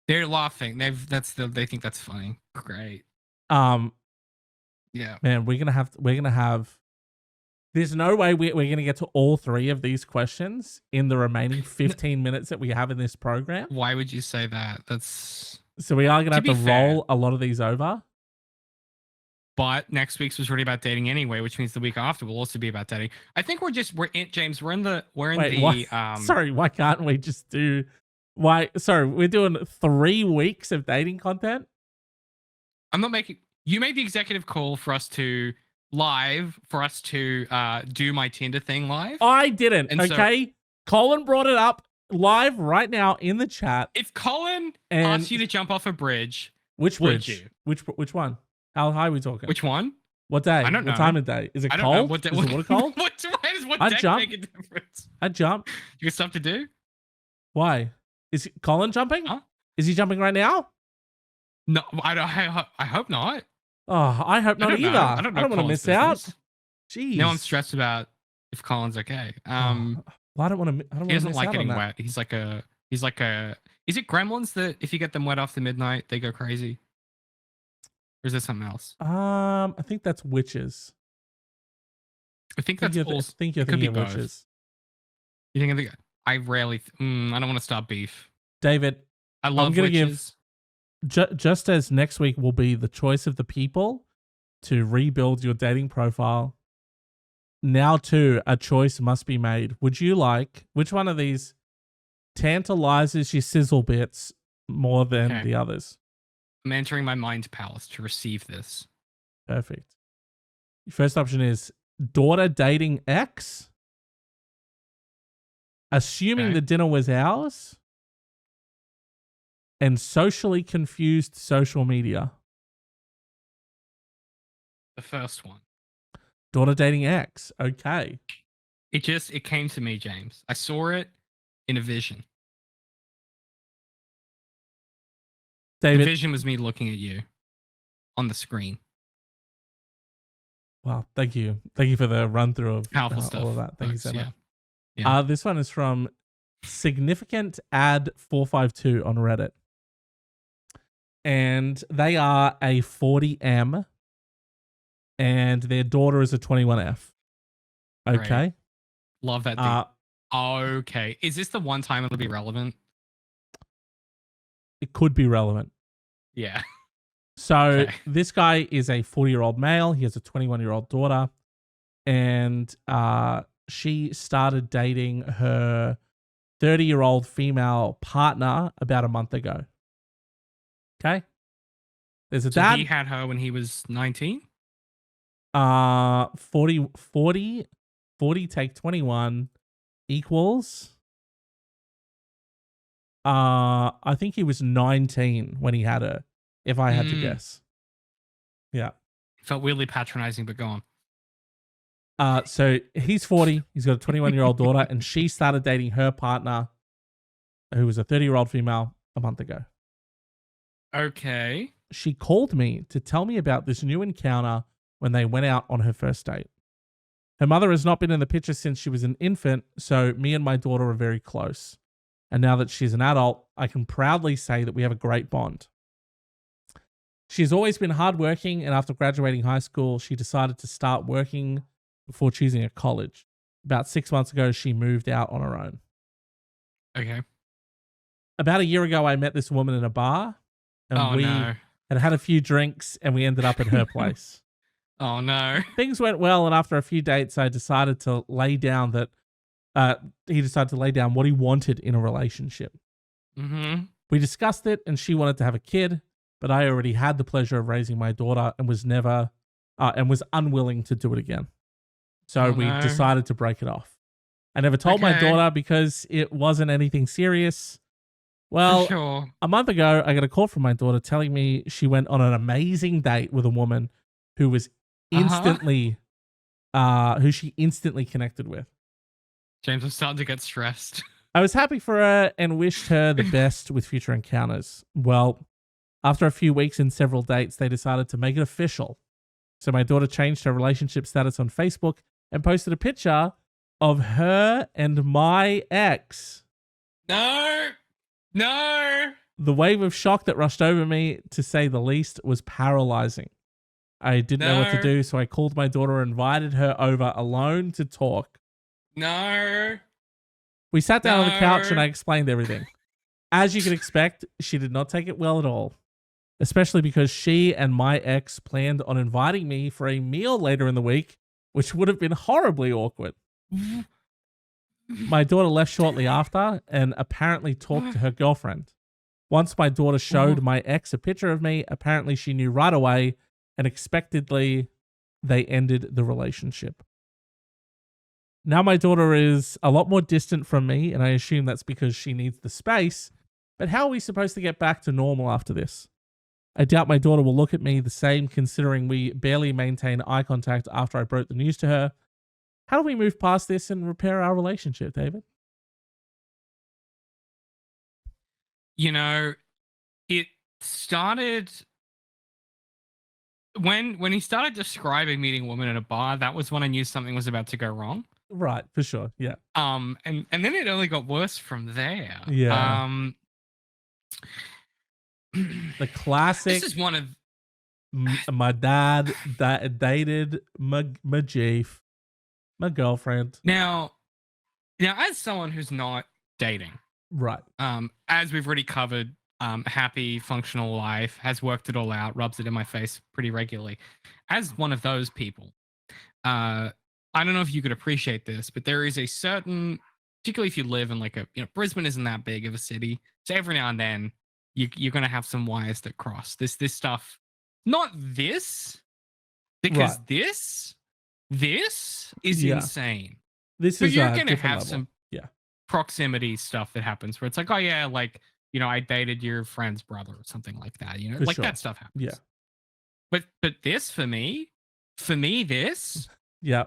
A: They're laughing. They think that's funny. Great. Yeah.
B: Man, we're gonna have. There's no way we're gonna get to all 3 of these questions in the remaining 15 minutes that we have in this program.
A: Why would you say that?
B: So we are gonna have to roll a lot of these over.
A: But next week's was really about dating anyway, which means the week after will also be about dating. I think James.
B: Sorry, why can't we just do? We're doing 3 weeks of dating content.
A: You made the executive call for us to do my Tinder thing live.
B: I didn't. And okay, Colin brought it up live right now in the chat.
A: If Colin asked you to jump off a bridge,
B: which bridge? Which one? How high are we talking?
A: Which one?
B: What day?
A: I don't know.
B: What time of day? Is it cold? Is the water cold?
A: What deck make a difference?
B: I jump.
A: You got stuff to do?
B: Why? Is Colin jumping?
A: Huh?
B: Is he jumping right now?
A: No, I hope not.
B: Oh, I hope not either. I don't want to miss out. Jeez.
A: Now I'm stressed about if Colin's okay.
B: Well, I don't want to.
A: He doesn't like getting wet. He's like a. Is it Gremlins that if you get them wet after midnight they go crazy? Or is there something else?
B: I think that's witches.
A: I think you're thinking of
B: witches.
A: You think I rarely. I don't want to start beef.
B: David,
A: I love witches.
B: Just as next week will be the choice of the people to rebuild your dating profile, now too a choice must be made. Would you like, which one of these tantalizes your sizzle bits more than the others?
A: I'm entering my mind palace to receive this.
B: Perfect. Your first option is daughter dating ex, assuming the dinner was ours, and socially confused social media.
A: The first one.
B: Daughter dating ex. Okay.
A: It came to me, James. I saw it in a vision.
B: David.
A: The vision was me looking at you on the screen.
B: Wow. Thank you. Thank you for the run through of
A: powerful stuff.
B: All of that. Thank you so much.
A: Yeah.
B: This one is from Significant Ad 452 on Reddit. And they are a 40M and their daughter is a 21F. Okay.
A: Great. Love that. Okay. Is this the one time it'll be relevant?
B: It could be relevant.
A: Yeah.
B: So this guy is a 40-year-old male. He has a 21-year-old daughter. And she started dating her 30-year-old female partner about a month ago. Okay. There's a dad.
A: He had her when he was 19?
B: 40 take 21 equals. I think he was 19 when he had her, if I had to guess. Yeah.
A: Felt weirdly patronizing, but go on.
B: So he's 40. He's got a 21-year-old daughter, and she started dating her partner, who was a 30-year-old female, a month ago.
A: Okay.
B: She called me to tell me about this new encounter when they went out on her first date. Her mother has not been in the picture since she was an infant, so me and my daughter are very close. And now that she's an adult, I can proudly say that we have a great bond. She's always been hardworking, and after graduating high school, she decided to start working before choosing a college. About 6 months ago, she moved out on her own.
A: Okay.
B: About a year ago, I met this woman in a bar, and we had a few drinks, and we ended up at her place.
A: Oh, no.
B: Things went well, and after a few dates, I decided to lay down that he decided to lay down what he wanted in a relationship.
A: Mm-hmm.
B: We discussed it, and she wanted to have a kid, but I already had the pleasure of raising my daughter and was unwilling to do it again. So we decided to break it off. I never told my daughter because it wasn't anything serious. Well, a month ago, I got a call from my daughter telling me she went on an amazing date with a woman who was instantly, who she instantly connected with.
A: James, I'm starting to get stressed.
B: I was happy for her and wished her the best with future encounters. Well, after a few weeks and several dates, they decided to make it official. So my daughter changed her relationship status on Facebook and posted a picture of her and my ex.
A: No.
B: The wave of shock that rushed over me, to say the least, was paralyzing. I didn't know what to do, so I called my daughter and invited her over alone to talk.
A: No.
B: We sat down on the couch and I explained everything. As you can expect, she did not take it well at all, especially because she and my ex planned on inviting me for a meal later in the week, which would have been horribly awkward. My daughter left shortly after and apparently talked to her girlfriend. Once my daughter showed my ex a picture of me, apparently she knew right away, and expectedly they ended the relationship. Now my daughter is a lot more distant from me, and I assume that's because she needs the space. But how are we supposed to get back to normal after this? I doubt my daughter will look at me the same, considering we barely maintain eye contact after I broke the news to her. How do we move past this and repair our relationship, David?
A: You know, it started when he started describing meeting a woman in a bar. That was when I knew something was about to go wrong.
B: Right, for sure. Yeah.
A: And then it only got worse from there.
B: Yeah. The classic.
A: This is one of
B: my dad that dated my Jeef, my girlfriend.
A: Now, as someone who's not dating,
B: right?
A: As we've already covered, happy, functional life, has worked it all out, rubs it in my face pretty regularly. As one of those people, I don't know if you could appreciate this, but there is a certain, particularly if you live in like Brisbane isn't that big of a city, so every now and then you're gonna have some wires that cross. This stuff, not this, because this is insane.
B: This
A: but
B: is
A: you're gonna have
B: level.
A: some proximity stuff that happens where it's like, oh yeah, like I dated your friend's brother or something like that.
B: For
A: like
B: sure.
A: that stuff happens.
B: Yeah.
A: But this for me, this.
B: Yeah.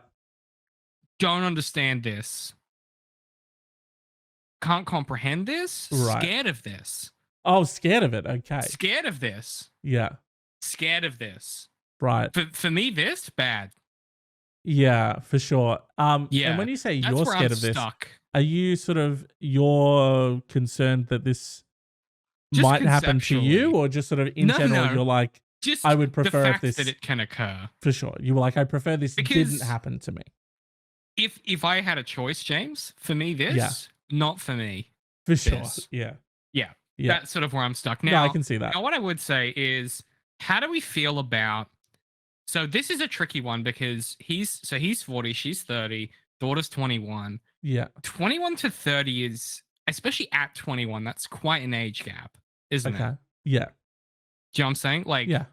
A: Don't understand this. Can't comprehend this.
B: Right.
A: Scared of this.
B: Oh, scared of it. Okay.
A: Scared of this.
B: Yeah.
A: Scared of this.
B: Right.
A: For me, this bad.
B: Yeah, for sure.
A: Yeah.
B: And when you say you're scared of this,
A: stuck.
B: Are you you're concerned that this
A: just
B: might happen to you, or just sort of in general, you're like,
A: just
B: I would prefer
A: the fact
B: if this
A: that it can occur.
B: For sure. You were like, I prefer this
A: because
B: didn't happen to me.
A: If I had a choice, James, for me, this, not for me.
B: For sure. Yeah.
A: That's sort of where I'm stuck now.
B: No, I can see that.
A: Now, what I would say is, how do we feel about? So this is a tricky one because he's 40, she's 30, daughter's 21.
B: Yeah.
A: 21 to 30 is, especially at 21, that's quite an age gap, isn't it?
B: Yeah.
A: Do you know what I'm saying? Like,
B: yeah.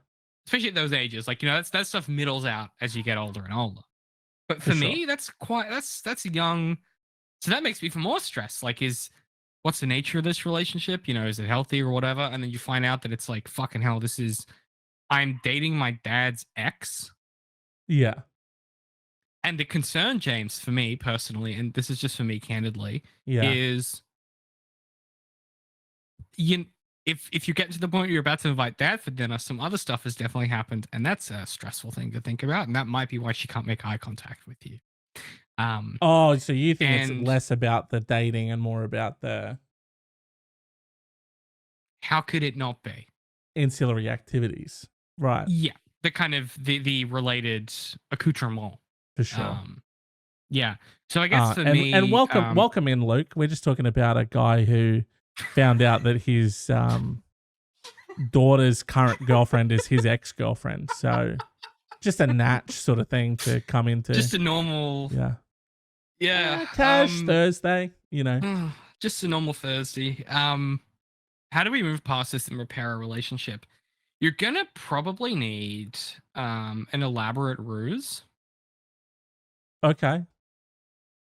A: Especially at those ages, like that stuff middles out as you get older and older. But for me, that's young. So that makes me feel more stressed. Like, what's the nature of this relationship? Is it healthy or whatever? And then you find out that it's like, fucking hell, I'm dating my dad's ex.
B: Yeah.
A: And the concern, James, for me personally, and this is just for me candidly, is if you get to the point where you're about to invite dad for dinner, some other stuff has definitely happened, and that's a stressful thing to think about, and that might be why she can't make eye contact with you.
B: So you think it's less about the dating and more about the...
A: How could it not be?
B: Ancillary activities. Right.
A: Yeah. The kind of the related accoutrement.
B: For sure.
A: Yeah. So I guess for me...
B: And welcome in, Luke. We're just talking about a guy who found out that his daughter's current girlfriend is his ex-girlfriend. So just a natch sort of thing to come into.
A: Just a normal... Yeah.
B: Cash Thursday,
A: Just a normal Thursday. How do we move past this and repair a relationship? You're going to probably need an elaborate ruse.
B: Okay.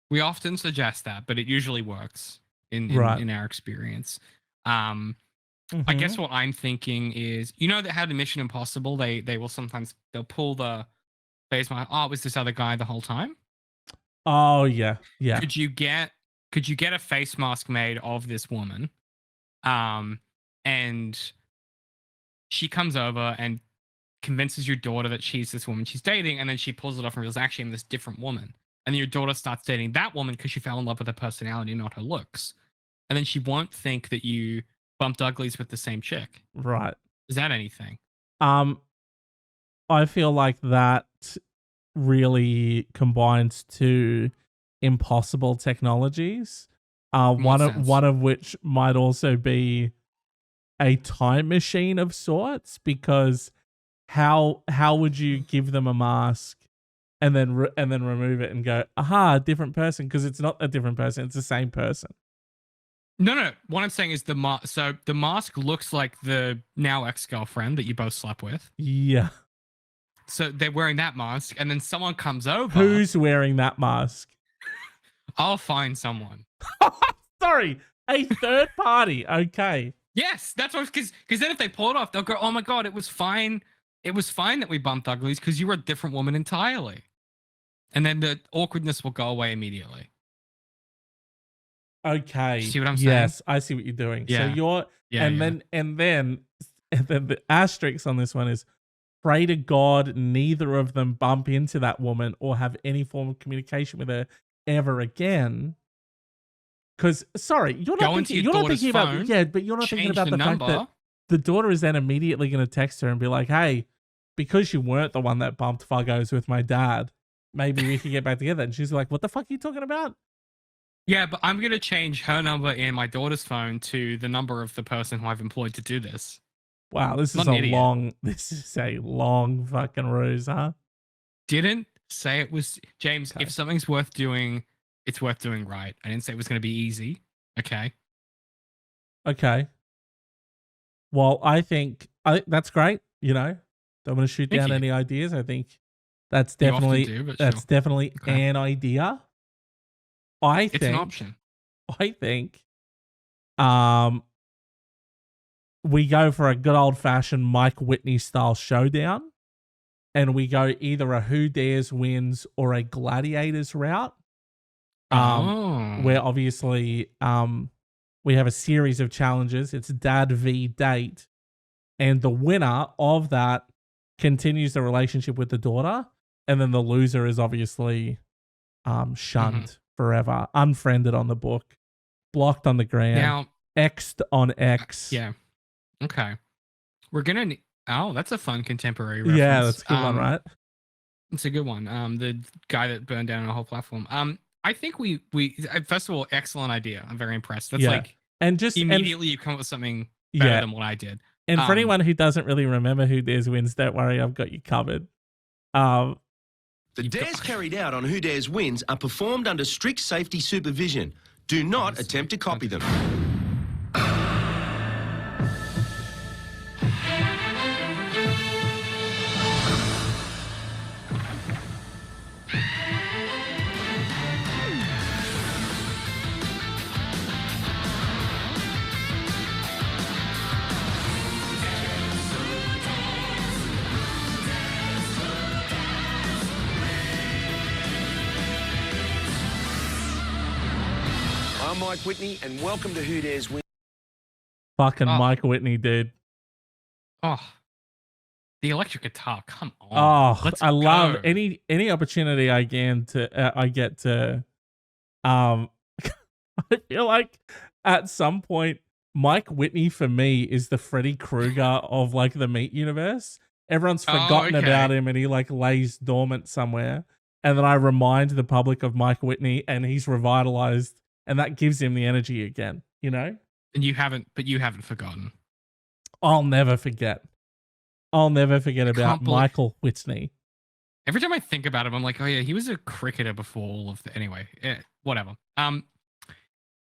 A: We often suggest that, but it usually works in our experience. I guess what I'm thinking is, you know, that how the Mission Impossible, they will sometimes they'll pull the face mask. Oh, it was this other guy the whole time.
B: Oh yeah, yeah.
A: Could you get a face mask made of this woman, and she comes over and convinces your daughter that she's this woman she's dating, and then she pulls it off and realizes actually I'm this different woman, and then your daughter starts dating that woman because she fell in love with her personality, not her looks, and then she won't think that you bumped uglies with the same chick.
B: Right.
A: Is that anything?
B: I feel like that really combines two impossible technologies. One of which might also be a time machine of sorts, because how would you give them a mask and then remove it and go, aha, different person? Because it's not a different person, it's the same person.
A: No. What I'm saying is the mask looks like the now ex-girlfriend that you both slept with.
B: Yeah.
A: So they're wearing that mask, and then someone comes over.
B: Who's wearing that mask?
A: I'll find someone.
B: Sorry, a third party. Okay.
A: Yes, that's what. Because then if they pull it off, they'll go, "Oh my god, it was fine. It was fine that we bumped uglies because you were a different woman entirely." And then the awkwardness will go away immediately.
B: Okay.
A: See what I'm saying?
B: Yes, I see what you're doing.
A: Yeah.
B: So you're and then the asterisk on this one is, pray to God neither of them bump into that woman or have any form of communication with her ever again. Because sorry, you're not thinking about but you're not thinking about the fact that the daughter is then immediately going to text her and be like, "Hey, because you weren't the one that bumped fuggos with my dad, maybe we could get back together." And she's like, "What the fuck are you talking about?"
A: Yeah, but I'm going to change her number in my daughter's phone to the number of the person who I've employed to do this.
B: Wow, this is a long fucking ruse, huh?
A: Didn't say it was, James. Okay. If something's worth doing, it's worth doing right. I didn't say it was going to be easy. Okay.
B: Well, I think that's great. You know, don't want to shoot down any ideas. I think that's definitely an idea.
A: It's an option.
B: I think, we go for a good old fashioned Mike Whitney style showdown, and we go either a who dares wins or a gladiators route. Where obviously we have a series of challenges. It's dad v date, and the winner of that continues the relationship with the daughter, and then the loser is obviously shunned forever, unfriended on the book, blocked on the gram, now, X'd on X.
A: Yeah. Okay. We're gonna. Oh, that's a fun contemporary reference.
B: Yeah, that's a good one, right?
A: It's a good one. The guy that burned down a whole platform. I think we first of all, excellent idea. I'm very impressed. That's like,
B: and just
A: immediately you come up with something better than what I did.
B: And for anyone who doesn't really remember who dares wins, don't worry, I've got you covered.
C: The dares carried out on Who Dares Wins are performed under strict safety supervision. Do not attempt to copy them. I'm Mike Whitney, and welcome to Who Dares Win.
B: Fucking Mike Whitney, dude.
A: Oh, the electric guitar. Come on.
B: Oh, I love any opportunity I get to. I feel like at some point, Mike Whitney for me is the Freddy Krueger of like the Meat universe. Everyone's forgotten about him, and he like lays dormant somewhere. And then I remind the public of Mike Whitney, and he's revitalized. And that gives him the energy again, you know?
A: And you haven't forgotten.
B: I'll never forget. About Michael Whitney.
A: Every time I think about him, I'm like, oh yeah, he was a cricketer before all of the. Anyway, whatever.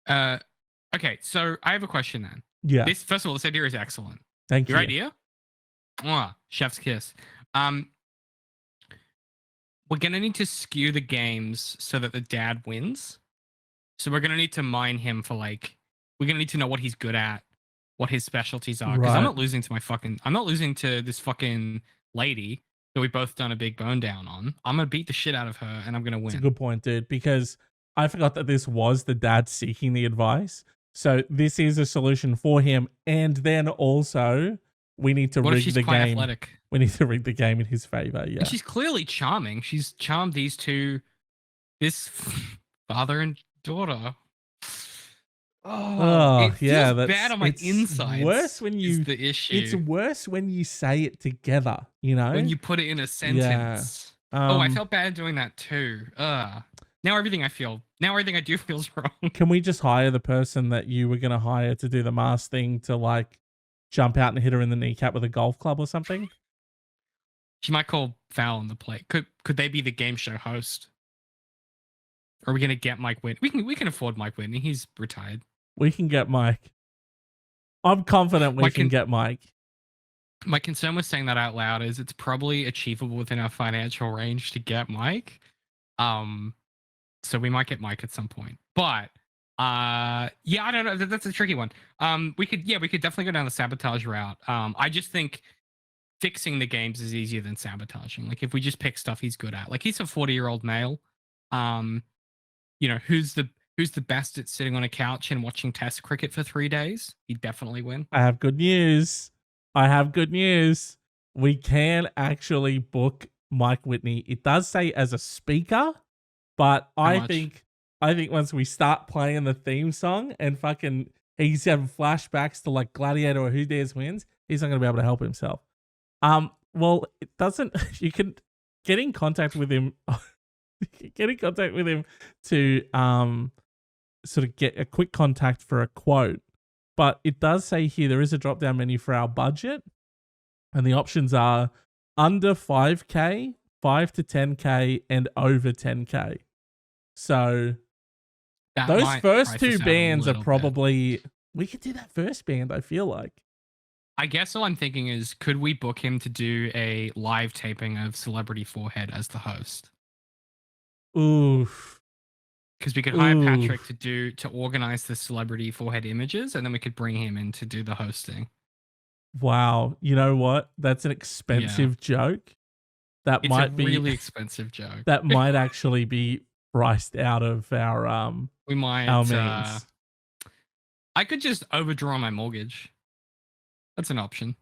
A: Okay, so I have a question then.
B: Yeah.
A: This first of all, this idea is excellent.
B: Thank you.
A: Your idea? Chef's kiss. we're gonna need to skew the games so that the dad wins. So we're gonna need to mine him for like. We're gonna need to know what he's good at, what his specialties are. Because I'm not losing to this fucking lady that we both done a big bone down on. I'm gonna beat the shit out of her and I'm gonna win.
B: That's a good point, dude, because I forgot that this was the dad seeking the advice. So this is a solution for him. And then also we need to rig the game. Athletic? We need to rig the game in his favor. Yeah.
A: And she's clearly charming. She's charmed these two, this father and daughter. It feels bad on my insides.
B: Worse when you.
A: The issue.
B: It's worse when you say it together. You know,
A: when you put it in a sentence. Yeah. I felt bad doing that too. Now everything I do feels wrong.
B: Can we just hire the person that you were going to hire to do the mask thing to like jump out and hit her in the kneecap with a golf club or something?
A: She might call foul on the play. Could they be the game show host? Are we going to get Mike Whitney? We can afford Mike Whitney. He's retired.
B: We can get Mike. I'm confident we can get Mike.
A: My concern with saying that out loud is it's probably achievable within our financial range to get Mike. So we might get Mike at some point. But I don't know. That's a tricky one. We could definitely go down the sabotage route. I just think fixing the games is easier than sabotaging. Like if we just pick stuff he's good at. Like he's a 40-year-old male. Who's the best at sitting on a couch and watching Test cricket for 3 days? He'd definitely win.
B: I have good news. We can actually book Mike Whitney. It does say as a speaker, but I think once we start playing the theme song and fucking he's having flashbacks to like Gladiator or Who Dares Wins, he's not going to be able to help himself. Well, it doesn't. You can get in contact with him. To sort of get a quick contact for a quote. But it does say here there is a drop-down menu for our budget. And the options are under 5K, 5 to 10K, and over 10K. So those first two bands are probably... We could do that first band, I feel like.
A: I guess all I'm thinking is, could we book him to do a live taping of Celebrity Forehead as the host?
B: Oof.
A: Because we could hire Patrick to organize the Celebrity Forehead images, and then we could bring him in to do the hosting.
B: Wow. You know what? That's an expensive joke.
A: It's a really expensive joke.
B: That might actually be priced out of our our means.
A: I could just overdraw my mortgage. That's an option.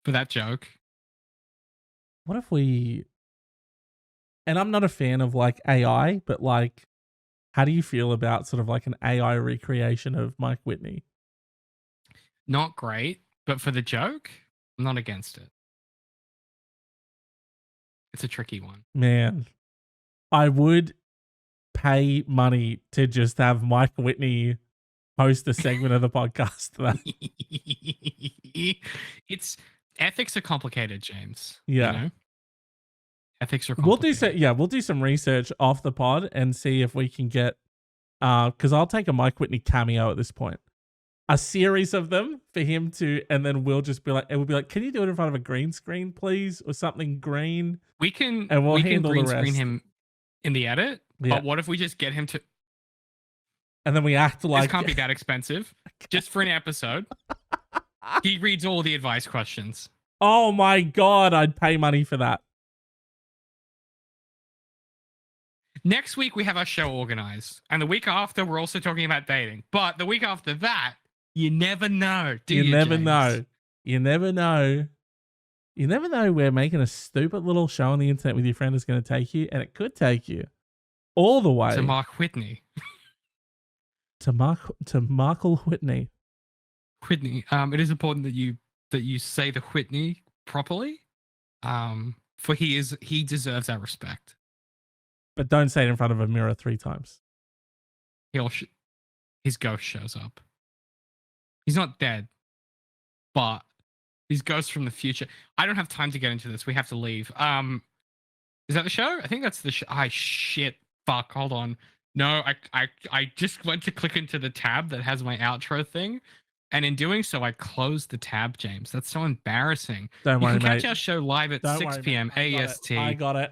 A: For that joke.
B: What if we... And I'm not a fan of like AI, but like, how do you feel about sort of like an AI recreation of Mike Whitney?
A: Not great, but for the joke, I'm not against it. It's a tricky one.
B: Man, I would pay money to just have Mike Whitney host a segment of the podcast.
A: It's ethics are complicated, James.
B: Yeah.
A: You know? Ethics are complicated.
B: We'll do some research off the pod and see if we can get because I'll take a Mike Whitney cameo at this point. A series of them for him to, and then we'll just be like, can you do it in front of a green screen, please? Or something green?
A: We can
B: handle
A: green
B: the rest.
A: Screen him in the edit.
B: Yeah.
A: But what if we just get him to,
B: and then we act like
A: this can't be that expensive. Just for an episode. He reads all the advice questions.
B: Oh my God, I'd pay money for that.
A: Next week, we have our show organized. And the week after, we're also talking about dating. But the week after that, you never know,
B: You never know. You never know where making a stupid little show on the internet with your friend is going to take you. And it could take you all the way.
A: To Mark Whitney.
B: to Michael Whitney.
A: Whitney. It is important that you say the Whitney properly. For he deserves our respect.
B: But don't say it in front of a mirror 3 times.
A: His ghost shows up. He's not dead, but his ghost from the future. I don't have time to get into this. We have to leave. Is that the show? I think that's the show. Shit. Fuck. Hold on. No, I just went to click into the tab that has my outro thing, And in doing so, I closed the tab, James. That's so embarrassing.
B: Don't worry,
A: You can catch
B: mate.
A: our show live at 6 p.m. AST.
B: I got it.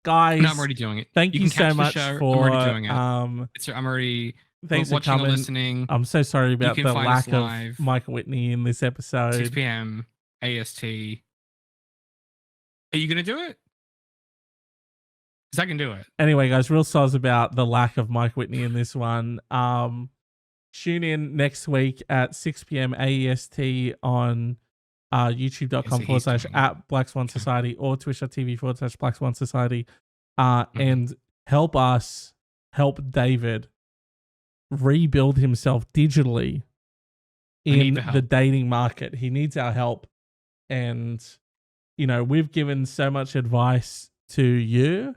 B: Guys.
A: No, I'm already doing it.
B: Thank you so much for...
A: I'm already doing it. I'm already
B: thanks for
A: watching
B: coming.
A: and listening.
B: I'm so sorry about the lack of Mike Whitney in this episode.
A: 6 p.m. AST. Are you going to do it? Because I can do it.
B: Anyway, guys, real soz about the lack of Mike Whitney in this one. Tune in next week at 6 p.m. AEST on youtube.com/ Black Swan Society or twitch.tv/ Black Swan Society. And help us help David rebuild himself digitally in the dating market. He needs our help. And, you know, we've given so much advice to you.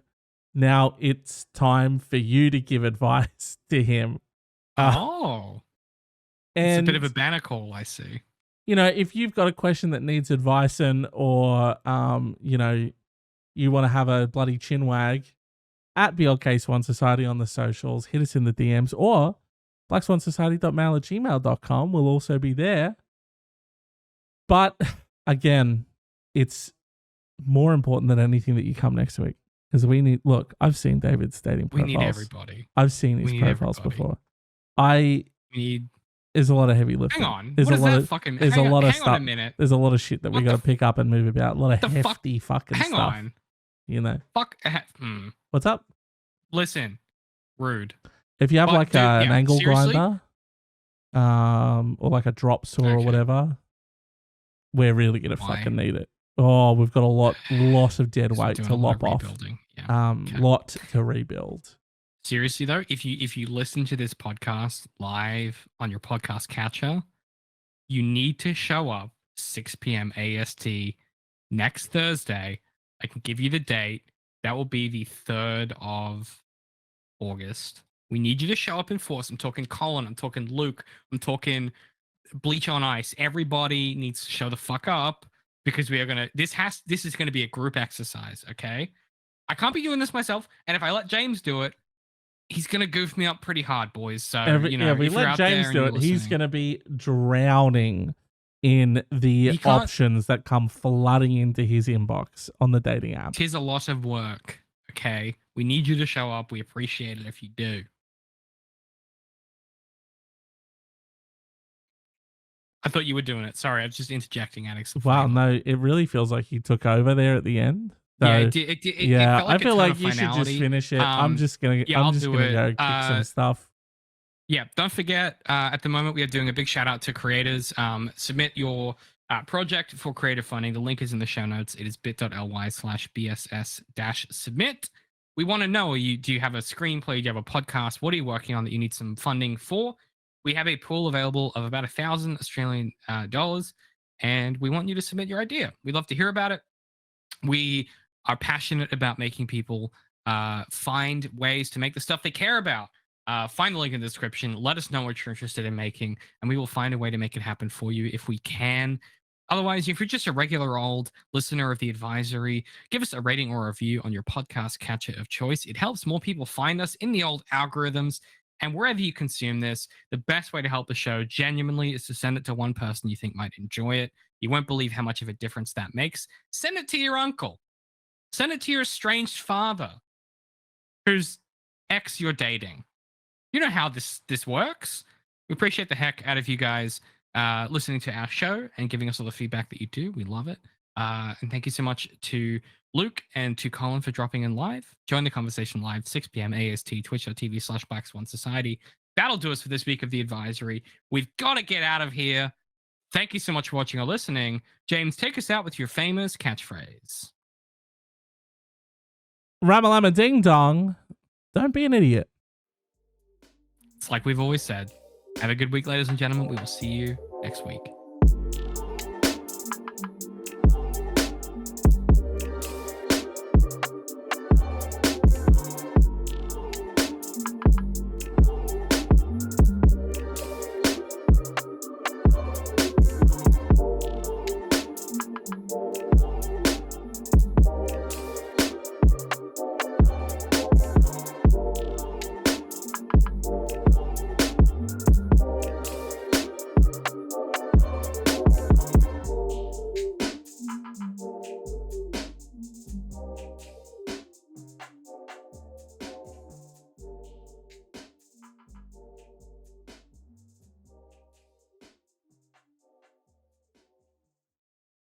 B: Now it's time for you to give advice to him.
A: And it's a bit of a banner call, I see.
B: You know, if you've got a question that needs advice or you know, you want to have a bloody chinwag, at BLK Swan Society on the socials, hit us in the DMs, or blackswansociety.mail@gmail.com will also be there. But again, it's more important than anything that you come next week. Because we need, look, I've seen David's dating profiles.
A: We need everybody.
B: I've seen his profiles before. There's a lot of heavy lifting.
A: Hang on.
B: There's
A: what
B: a
A: is
B: lot
A: that
B: of
A: fucking...
B: There's a lot of stuff.
A: Hang on a minute.
B: There's a lot of shit that we got to pick up and move about. A lot of hefty fucking
A: hang
B: stuff.
A: On.
B: You know.
A: Hmm.
B: What's up?
A: Listen. Rude.
B: If you have an angle
A: seriously?
B: grinder, or like a drop saw or whatever, we're really gonna fucking need it. Oh, we've got a lot of dead weight to lop off.
A: Yeah.
B: Lot to rebuild.
A: Seriously though, if you listen to this podcast live on your podcast catcher, you need to show up 6 p.m. AST next Thursday. I can give you the date. That will be the 3rd of August. We need you to show up in force. I'm talking Colin. I'm talking Luke. I'm talking Bleach on Ice. Everybody needs to show the fuck up because we are gonna. This is gonna be a group exercise. Okay, I can't be doing this myself. And if I let James do it, he's gonna goof me up pretty hard, boys. So
B: if we let James do it, he's gonna be drowning in the options that come flooding into his inbox on the dating app.
A: Tis a lot of work. Okay, we need you to show up. We appreciate it if you do. I thought you were doing it. Sorry, I was just interjecting, Alex.
B: Wow, no, it really feels like you took over there at the end. So,
A: yeah, it felt like
B: I feel like you should just finish it. I'm just gonna go kick some stuff.
A: Yeah, don't forget. At the moment, we are doing a big shout out to creators. Submit your project for creative funding. The link is in the show notes. It is bit.ly/bss-submit. We want to know: do you have a screenplay? Do you have a podcast? What are you working on that you need some funding for? We have a pool available of about 1,000 Australian dollars, and we want you to submit your idea. We'd love to hear about it. We are passionate about making people find ways to make the stuff they care about. Find the link in the description. Let us know what you're interested in making, and we will find a way to make it happen for you if we can. Otherwise, if you're just a regular old listener of The Advisory, give us a rating or a review on your podcast catcher of choice. It helps more people find us in the old algorithms. And wherever you consume this, the best way to help the show genuinely is to send it to one person you think might enjoy it. You won't believe how much of a difference that makes. Send it to your uncle. Send it to your estranged father, whose ex you're dating. You know how this works. We appreciate the heck out of you guys listening to our show and giving us all the feedback that you do. We love it. And thank you so much to Luke and to Colin for dropping in live. Join the conversation live, 6 p.m. AST, twitch.tv/Black Swan Society. That'll do us for this week of The Advisory. We've got to get out of here. Thank you so much for watching or listening. James, take us out with your famous catchphrase.
B: Ramalama ding dong. Don't be an idiot.
A: It's like we've always said. Have a good week, ladies and gentlemen. We will see you next week.